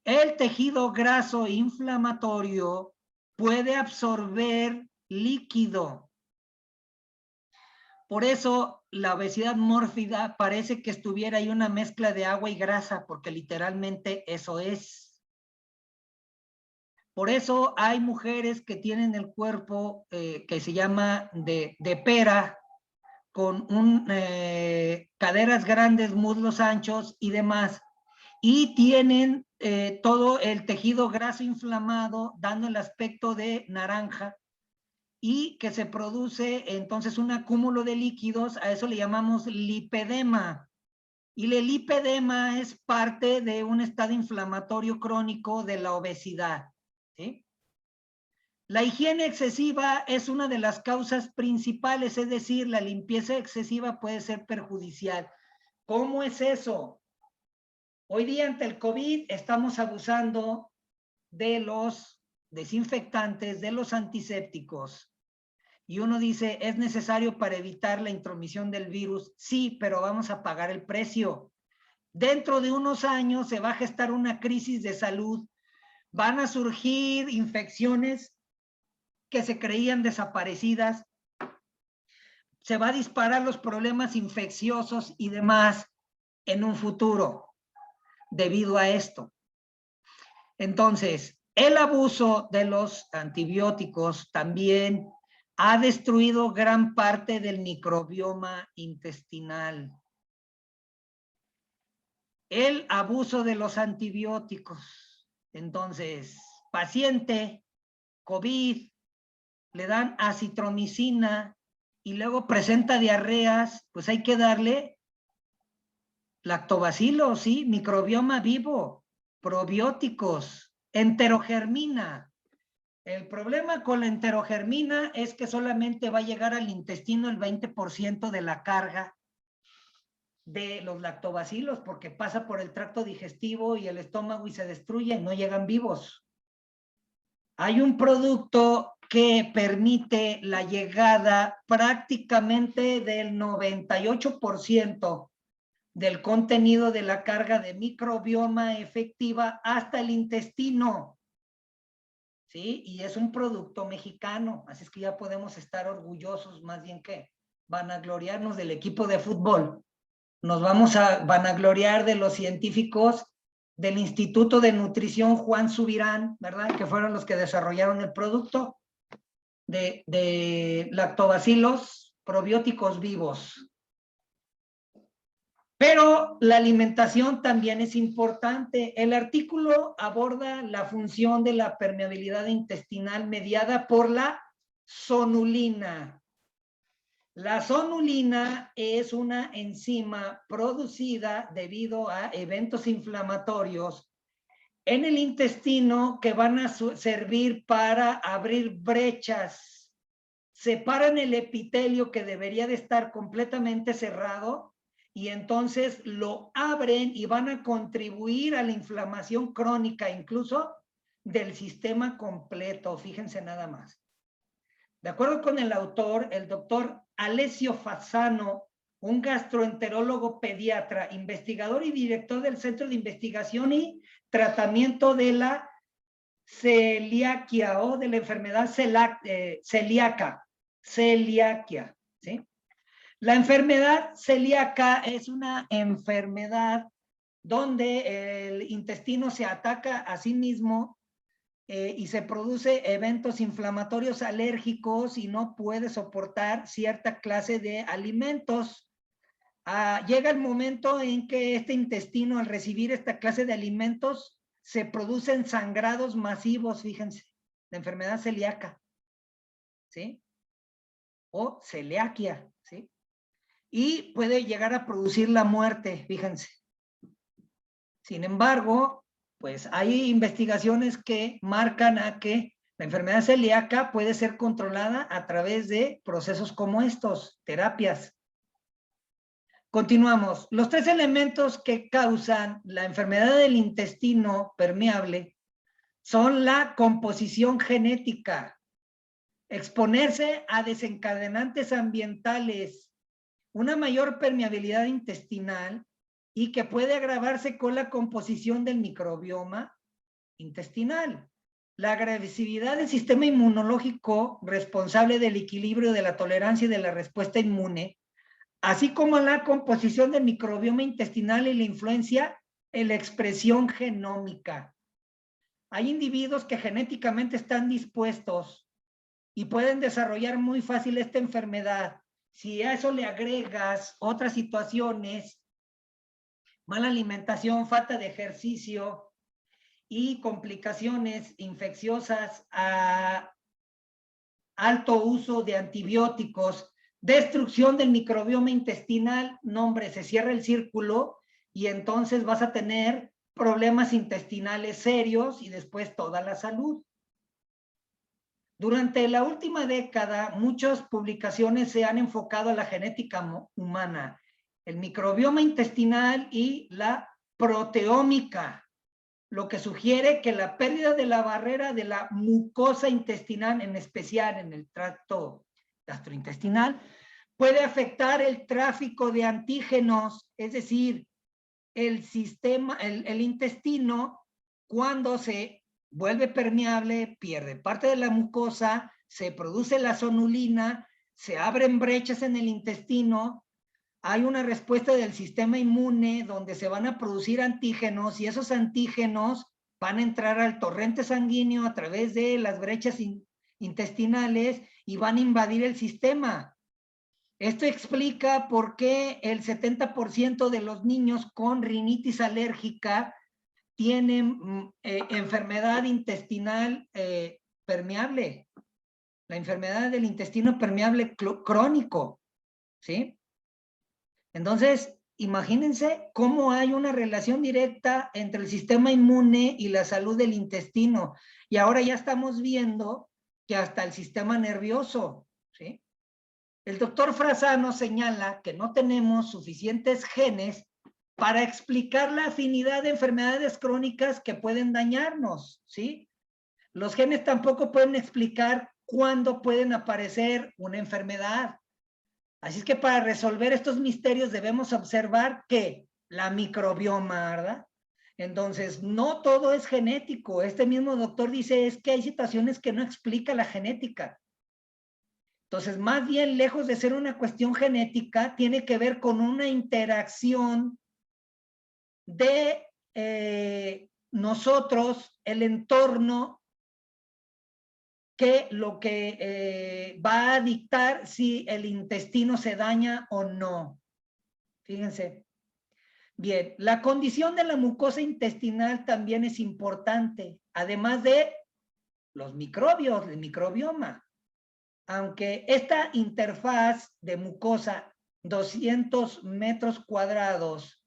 El tejido graso inflamatorio puede absorber líquido. Por eso la obesidad mórbida parece que estuviera ahí una mezcla de agua y grasa, porque literalmente eso es. Por eso hay mujeres que tienen el cuerpo que se llama de pera, con caderas grandes, muslos anchos y demás. Y tienen todo el tejido graso inflamado, dando el aspecto de naranja, y que se produce entonces un acúmulo de líquidos, a eso le llamamos lipedema. Y el lipedema es parte de un estado inflamatorio crónico de la obesidad, ¿sí? La higiene excesiva es una de las causas principales, es decir, la limpieza excesiva puede ser perjudicial. ¿Cómo es eso? Hoy día ante el COVID estamos abusando de los desinfectantes, de los antisépticos. Y uno dice, ¿es necesario para evitar la intromisión del virus? Sí, pero vamos a pagar el precio. Dentro de unos años se va a gestar una crisis de salud. Van a surgir infecciones que se creían desaparecidas. Se va a disparar los problemas infecciosos y demás en un futuro debido a esto. Entonces, el abuso de los antibióticos también ha destruido gran parte del microbioma intestinal. El abuso de los antibióticos. Entonces, paciente, COVID, le dan acitromicina y luego presenta diarreas, pues hay que darle lactobacilos, ¿sí? Microbioma vivo, probióticos, enterogermina. El problema con la enterogermina es que solamente va a llegar al intestino el 20% de la carga de los lactobacilos, porque pasa por el tracto digestivo y el estómago y se destruye, no llegan vivos. Hay un producto que permite la llegada prácticamente del 98% del contenido de la carga de microbioma efectiva hasta el intestino. ¿Sí? Y es un producto mexicano, así es que ya podemos estar orgullosos, más bien que vanagloriarnos del equipo de fútbol. Nos vamos a vanagloriar de los científicos del Instituto de Nutrición Juan Subirán, ¿verdad? Que fueron los que desarrollaron el producto de lactobacilos probióticos vivos. Pero la alimentación también es importante. El artículo aborda la función de la permeabilidad intestinal mediada por la sonulina. La sonulina es una enzima producida debido a eventos inflamatorios en el intestino que van a servir para abrir brechas. Separan el epitelio que debería de estar completamente cerrado y entonces lo abren y van a contribuir a la inflamación crónica, incluso del sistema completo. Fíjense nada más. De acuerdo con el autor, el doctor Alessio Fasano, un gastroenterólogo pediatra, investigador y director del Centro de Investigación y Tratamiento de la Celiaquia o de la enfermedad celíaca, celiaquia, ¿sí? La enfermedad celíaca es una enfermedad donde el intestino se ataca a sí mismo y se produce eventos inflamatorios alérgicos y no puede soportar cierta clase de alimentos. Llega el momento en que este intestino, al recibir esta clase de alimentos, se producen sangrados masivos, fíjense, la enfermedad celíaca, ¿sí? O celiaquia, ¿sí? Y puede llegar a producir la muerte, fíjense. Sin embargo, pues hay investigaciones que marcan a que la enfermedad celíaca puede ser controlada a través de procesos como estos, terapias. Continuamos. Los 3 elementos que causan la enfermedad del intestino permeable son la composición genética, exponerse a desencadenantes ambientales, una mayor permeabilidad intestinal y que puede agravarse con la composición del microbioma intestinal. La agresividad del sistema inmunológico responsable del equilibrio de la tolerancia y de la respuesta inmune, así como la composición del microbioma intestinal y la influencia en la expresión genómica. Hay individuos que genéticamente están dispuestos y pueden desarrollar muy fácil esta enfermedad. Si a eso le agregas otras situaciones, mala alimentación, falta de ejercicio y complicaciones infecciosas a alto uso de antibióticos, destrucción del microbioma intestinal, no hombre, se cierra el círculo y entonces vas a tener problemas intestinales serios y después toda la salud. Durante la última década, muchas publicaciones se han enfocado a la genética humana, el microbioma intestinal y la proteómica, lo que sugiere que la pérdida de la barrera de la mucosa intestinal, en especial en el tracto gastrointestinal, puede afectar el tráfico de antígenos, es decir, el sistema, el intestino, cuando se vuelve permeable, pierde parte de la mucosa, se produce la sonulina, se abren brechas en el intestino, hay una respuesta del sistema inmune donde se van a producir antígenos y esos antígenos van a entrar al torrente sanguíneo a través de las brechas intestinales y van a invadir el sistema. Esto explica por qué el 70% de los niños con rinitis alérgica tienen enfermedad intestinal permeable, la enfermedad del intestino permeable crónico, ¿sí? Entonces, imagínense cómo hay una relación directa entre el sistema inmune y la salud del intestino. Y ahora ya estamos viendo que hasta el sistema nervioso, ¿sí? El doctor Frazano señala que no tenemos suficientes genes para explicar la afinidad de enfermedades crónicas que pueden dañarnos, ¿sí? Los genes tampoco pueden explicar cuándo pueden aparecer una enfermedad. Así es que para resolver estos misterios debemos observar que la microbioma, ¿verdad? Entonces, no todo es genético. Este mismo doctor dice es que hay situaciones que no explica la genética. Entonces, más bien, lejos de ser una cuestión genética, tiene que ver con una interacción de nosotros, el entorno, que lo que va a dictar si el intestino se daña o no. Fíjense. Bien, la condición de la mucosa intestinal también es importante, además de los microbios, el microbioma. Aunque esta interfaz de mucosa, 200 metros cuadrados,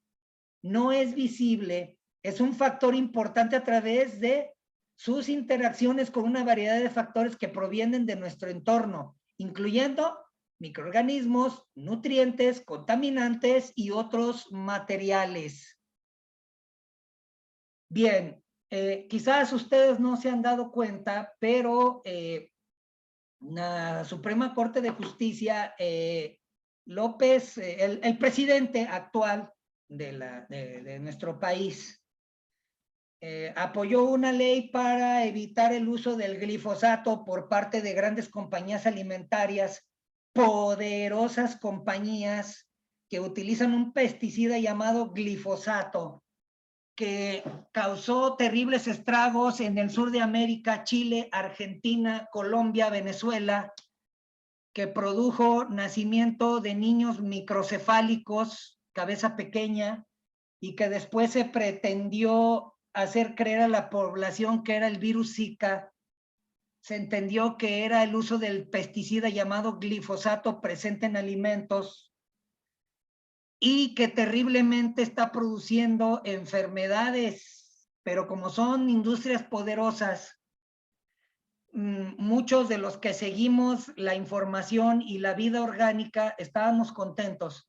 no es visible, es un factor importante a través de sus interacciones con una variedad de factores que provienen de nuestro entorno, incluyendo microorganismos, nutrientes, contaminantes y otros materiales. Bien, quizás ustedes no se han dado cuenta, pero la Suprema Corte de Justicia, López, el presidente actual de nuestro país, apoyó una ley para evitar el uso del glifosato por parte de grandes compañías alimentarias, poderosas compañías que utilizan un pesticida llamado glifosato, que causó terribles estragos en el sur de América, Chile, Argentina, Colombia, Venezuela, que produjo nacimiento de niños microcefálicos, cabeza pequeña, y que después se pretendió hacer creer a la población que era el virus Zika. Se entendió que era el uso del pesticida llamado glifosato presente en alimentos y que terriblemente está produciendo enfermedades, pero como son industrias poderosas, muchos de los que seguimos la información y la vida orgánica estábamos contentos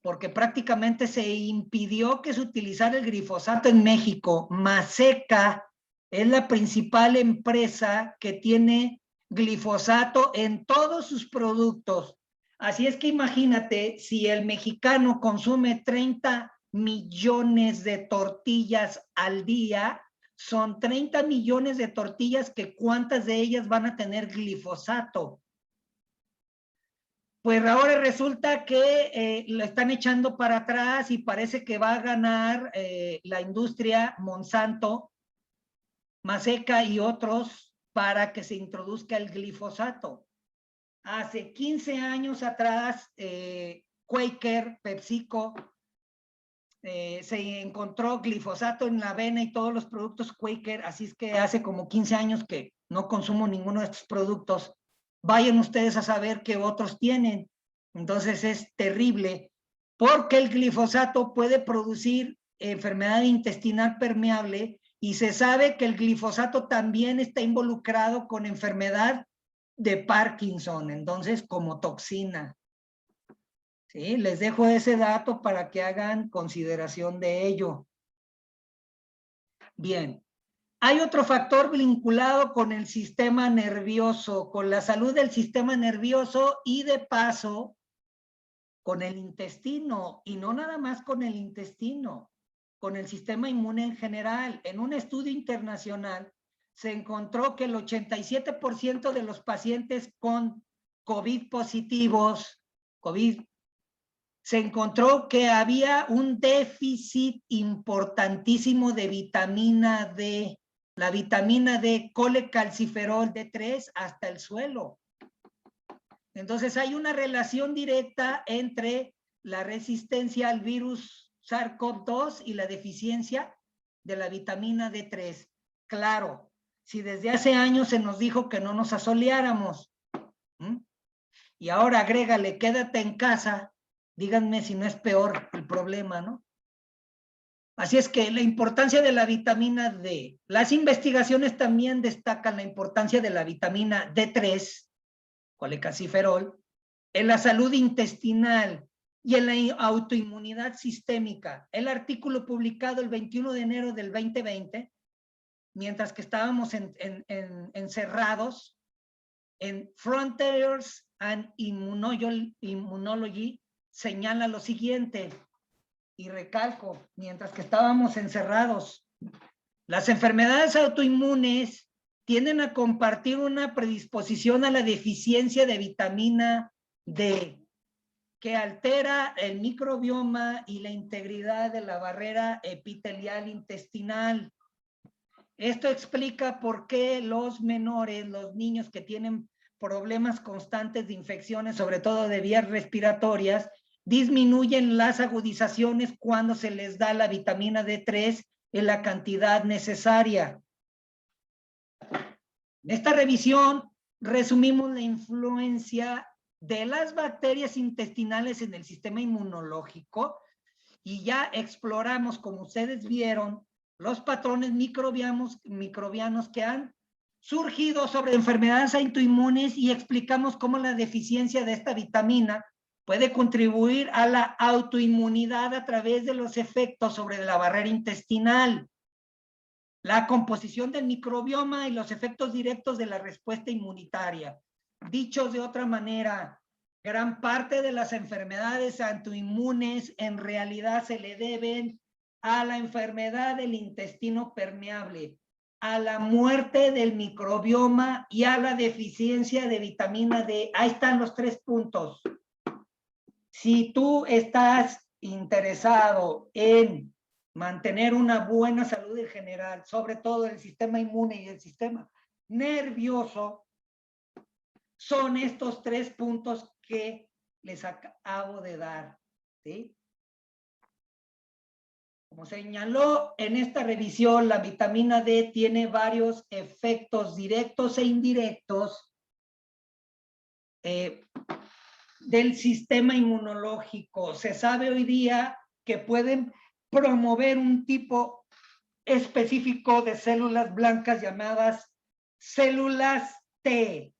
porque prácticamente se impidió que se utilizara el glifosato en México. Maseca es la principal empresa que tiene glifosato en todos sus productos. Así es que imagínate, si el mexicano consume 30 millones de tortillas al día, son 30 millones de tortillas que cuántas de ellas van a tener glifosato. Pues ahora resulta que lo están echando para atrás y parece que va a ganar la industria Monsanto, Maseca y otros para que se introduzca el glifosato. Hace 15 años atrás, Quaker, PepsiCo, se encontró glifosato en la avena y todos los productos Quaker, así es que hace como 15 años que no consumo ninguno de estos productos. Vayan ustedes a saber qué otros tienen. Entonces es terrible porque el glifosato puede producir enfermedad intestinal permeable y se sabe que el glifosato también está involucrado con enfermedad de Parkinson, entonces como toxina. ¿Sí? Les dejo ese dato para que hagan consideración de ello. Bien. Hay otro factor vinculado con el sistema nervioso, con la salud del sistema nervioso y de paso con el intestino, y no nada más con el intestino, con el sistema inmune en general. En un estudio internacional se encontró que el 87% de los pacientes con COVID positivos, se encontró que había un déficit importantísimo de vitamina D. la vitamina D, colecalciferol D3 hasta el suelo. Entonces hay una relación directa entre la resistencia al virus SARS-CoV-2 y la deficiencia de la vitamina D3. Claro, si desde hace años se nos dijo que no nos asoleáramos, y ahora agrégale, quédate en casa, díganme si no es peor el problema, ¿no? Así es que la importancia de la vitamina D. Las investigaciones también destacan la importancia de la vitamina D3, colecalciferol, en la salud intestinal y en la autoinmunidad sistémica. El artículo publicado el 21 de enero del 2020, mientras que estábamos encerrados en Frontiers and Immunology, señala lo siguiente. Y recalco, mientras que estábamos encerrados, las enfermedades autoinmunes tienden a compartir una predisposición a la deficiencia de vitamina D, que altera el microbioma y la integridad de la barrera epitelial intestinal. Esto explica por qué los menores, los niños que tienen problemas constantes de infecciones, sobre todo de vías respiratorias, disminuyen las agudizaciones cuando se les da la vitamina D3 en la cantidad necesaria. En esta revisión resumimos la influencia de las bacterias intestinales en el sistema inmunológico y ya exploramos, como ustedes vieron, los patrones microbianos que han surgido sobre enfermedades autoinmunes y explicamos cómo la deficiencia de esta vitamina puede contribuir a la autoinmunidad a través de los efectos sobre la barrera intestinal, la composición del microbioma y los efectos directos de la respuesta inmunitaria. Dicho de otra manera, gran parte de las enfermedades autoinmunes en realidad se le deben a la enfermedad del intestino permeable, a la muerte del microbioma y a la deficiencia de vitamina D. Ahí están los 3 puntos. Si tú estás interesado en mantener una buena salud en general, sobre todo el sistema inmune y el sistema nervioso, son estos 3 puntos que les acabo de dar, ¿sí? Como señaló en esta revisión, la vitamina D tiene varios efectos directos e indirectos del sistema inmunológico. Se sabe hoy día que pueden promover un tipo específico de células blancas llamadas células T.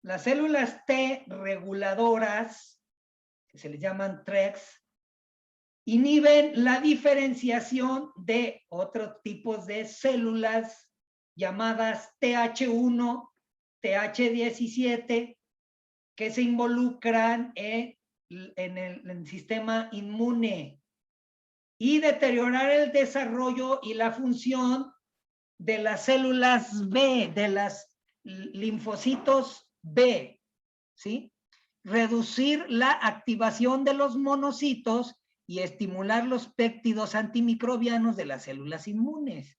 Las células T reguladoras, que se les llaman TREGs, inhiben la diferenciación de otros tipos de células llamadas TH1, TH17, que se involucran en el sistema inmune y deteriorar el desarrollo y la función de las células B, de las linfocitos B, ¿sí? Reducir la activación de los monocitos y estimular los péptidos antimicrobianos de las células inmunes.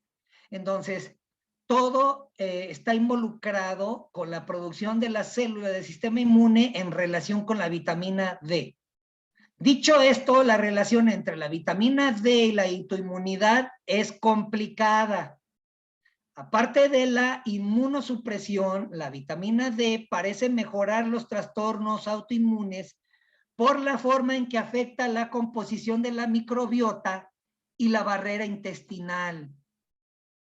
Entonces, todo está involucrado con la producción de las células del sistema inmune en relación con la vitamina D. Dicho esto, la relación entre la vitamina D y la autoinmunidad es complicada. Aparte de la inmunosupresión, la vitamina D parece mejorar los trastornos autoinmunes por la forma en que afecta la composición de la microbiota y la barrera intestinal.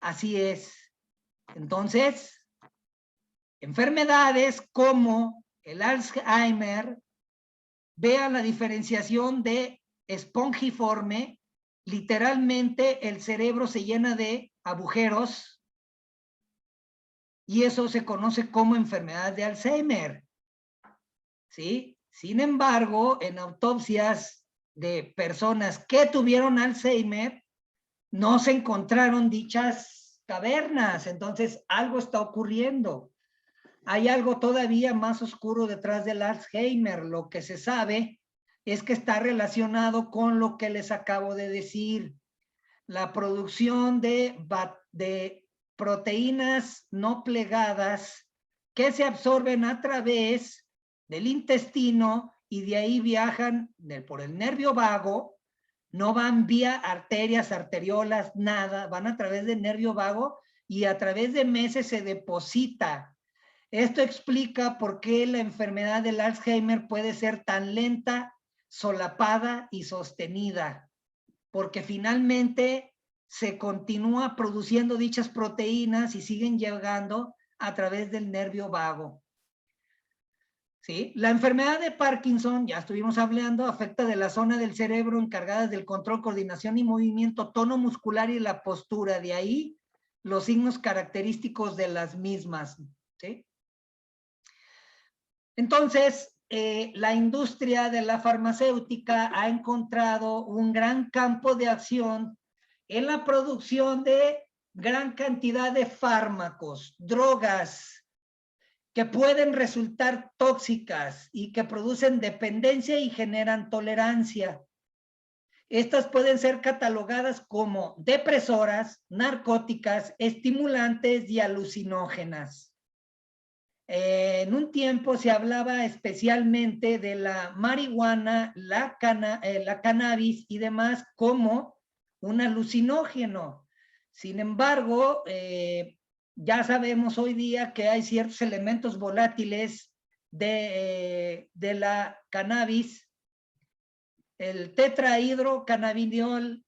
Así es. Entonces, enfermedades como el Alzheimer, vean la diferenciación de espongiforme, literalmente el cerebro se llena de agujeros y eso se conoce como enfermedad de Alzheimer, ¿sí? Sin embargo, en autopsias de personas que tuvieron Alzheimer, no se encontraron dichas cavernas, entonces algo está ocurriendo. Hay algo todavía más oscuro detrás del Alzheimer. Lo que se sabe es que está relacionado con lo que les acabo de decir. La producción de proteínas no plegadas que se absorben a través del intestino y de ahí viajan por el nervio vago, no van vía arterias, arteriolas, nada, van a través del nervio vago y a través de meses se deposita. Esto explica por qué la enfermedad del Alzheimer puede ser tan lenta, solapada y sostenida, porque finalmente se continúa produciendo dichas proteínas y siguen llegando a través del nervio vago. ¿Sí? La enfermedad de Parkinson, ya estuvimos hablando, afecta de la zona del cerebro encargada del control, coordinación y movimiento, tono muscular y la postura. De ahí los signos característicos de las mismas. ¿Sí? Entonces, la industria de la farmacéutica ha encontrado un gran campo de acción en la producción de gran cantidad de fármacos, drogas, que pueden resultar tóxicas y que producen dependencia y generan tolerancia. Estas pueden ser catalogadas como depresoras, narcóticas, estimulantes y alucinógenas. En un tiempo se hablaba especialmente de la marihuana, la cannabis y demás como un alucinógeno. Sin embargo, ya sabemos hoy día que hay ciertos elementos volátiles de la cannabis, el tetrahidrocannabidiol,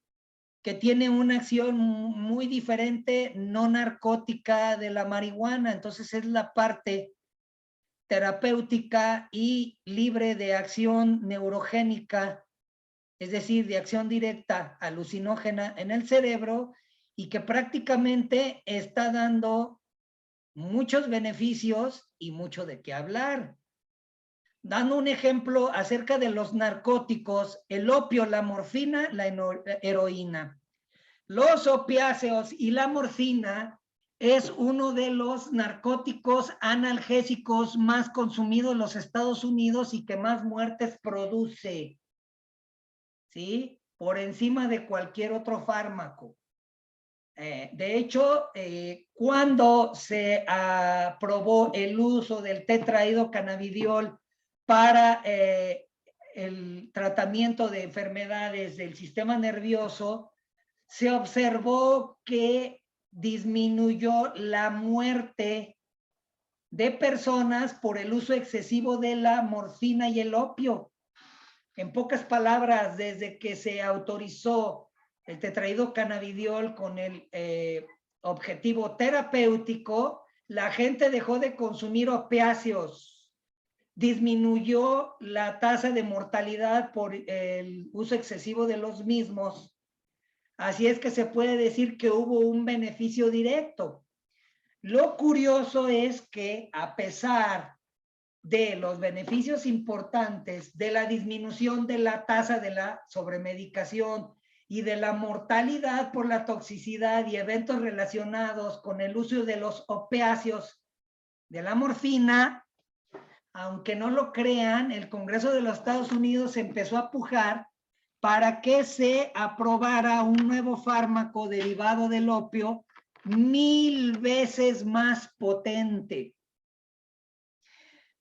que tiene una acción muy diferente, no narcótica de la marihuana. Entonces es la parte terapéutica y libre de acción neurogénica, es decir, de acción directa alucinógena en el cerebro, y que prácticamente está dando muchos beneficios y mucho de qué hablar. Dando un ejemplo acerca de los narcóticos, el opio, la morfina, la heroína. Los opiáceos y la morfina es uno de los narcóticos analgésicos más consumidos en los Estados Unidos y que más muertes produce, ¿sí? Por encima de cualquier otro fármaco. De hecho, cuando se aprobó el uso del tetrahidrocannabidiol para el tratamiento de enfermedades del sistema nervioso, se observó que disminuyó la muerte de personas por el uso excesivo de la morfina y el opio. En pocas palabras, desde que se autorizó el tetrahidrocannabidiol con el objetivo terapéutico, la gente dejó de consumir opiáceos, disminuyó la tasa de mortalidad por el uso excesivo de los mismos. Así es que se puede decir que hubo un beneficio directo. Lo curioso es que a pesar de los beneficios importantes de la disminución de la tasa de la sobremedicación y de la mortalidad por la toxicidad y eventos relacionados con el uso de los opiáceos, de la morfina, aunque no lo crean, el Congreso de los Estados Unidos empezó a pujar para que se aprobara un nuevo fármaco derivado del opio 1000 veces más potente.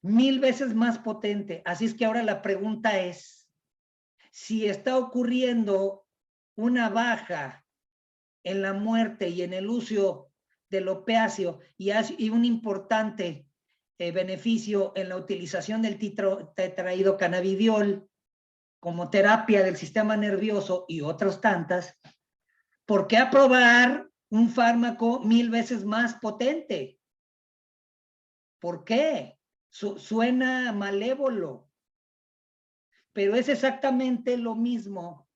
1000 veces más potente. Así es que ahora la pregunta es, si está ocurriendo una baja en la muerte y en el uso del opiáceo y un importante beneficio en la utilización del tetrahidrocannabidiol como terapia del sistema nervioso y otras tantas, ¿por qué aprobar un fármaco 1000 veces más potente? ¿Por qué? Suena malévolo, pero es exactamente lo mismo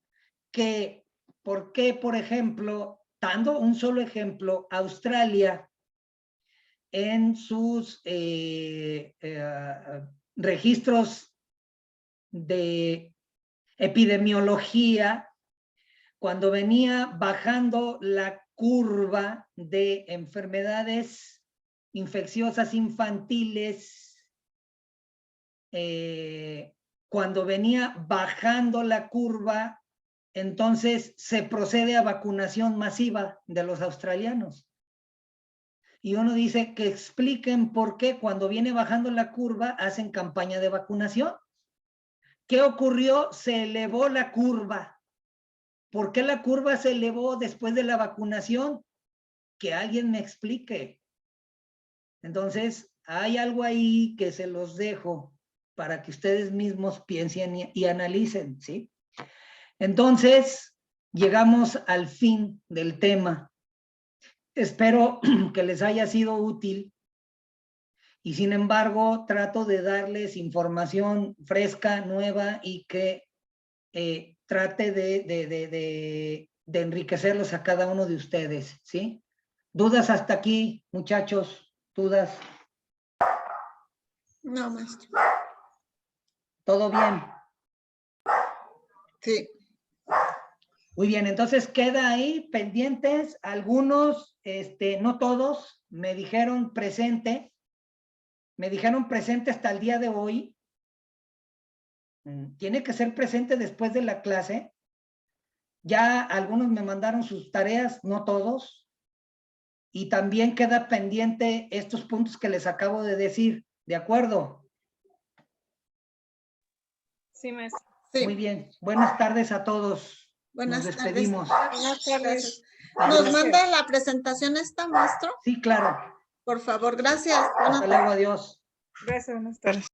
que, ¿por qué, por ejemplo, dando un solo ejemplo, Australia en sus registros de epidemiología, cuando venía bajando la curva de enfermedades infecciosas infantiles, cuando venía bajando la curva, entonces se procede a vacunación masiva de los australianos. y uno dice que expliquen por qué cuando viene bajando la curva hacen campaña de vacunación. ¿Qué ocurrió? Se elevó la curva. ¿Por qué la curva se elevó después de la vacunación? Que alguien me explique. Entonces, hay algo ahí que se los dejo para que ustedes mismos piensen y analicen, ¿sí? Entonces, llegamos al fin del tema. Espero que les haya sido útil y sin embargo trato de darles información fresca, nueva y que trate de enriquecerlos a cada uno de ustedes, ¿sí? ¿Dudas hasta aquí, muchachos? ¿Dudas? No, maestro. ¿Todo bien? Sí. Muy bien, entonces queda ahí pendientes. Algunos, no todos, me dijeron presente hasta el día de hoy. Tiene que ser presente después de la clase. Ya algunos me mandaron sus tareas, no todos. Y también queda pendiente estos puntos que les acabo de decir. ¿De acuerdo? Sí, maestro. Sí. Muy bien. Buenas tardes a todos. Buenas Nos tardes. despedimos. Buenas tardes. Gracias. Adiós. ¿Nos manda la presentación esta, maestro? Sí, claro. Por favor, gracias. Buenas Hasta luego, adiós. Gracias, buenas tardes.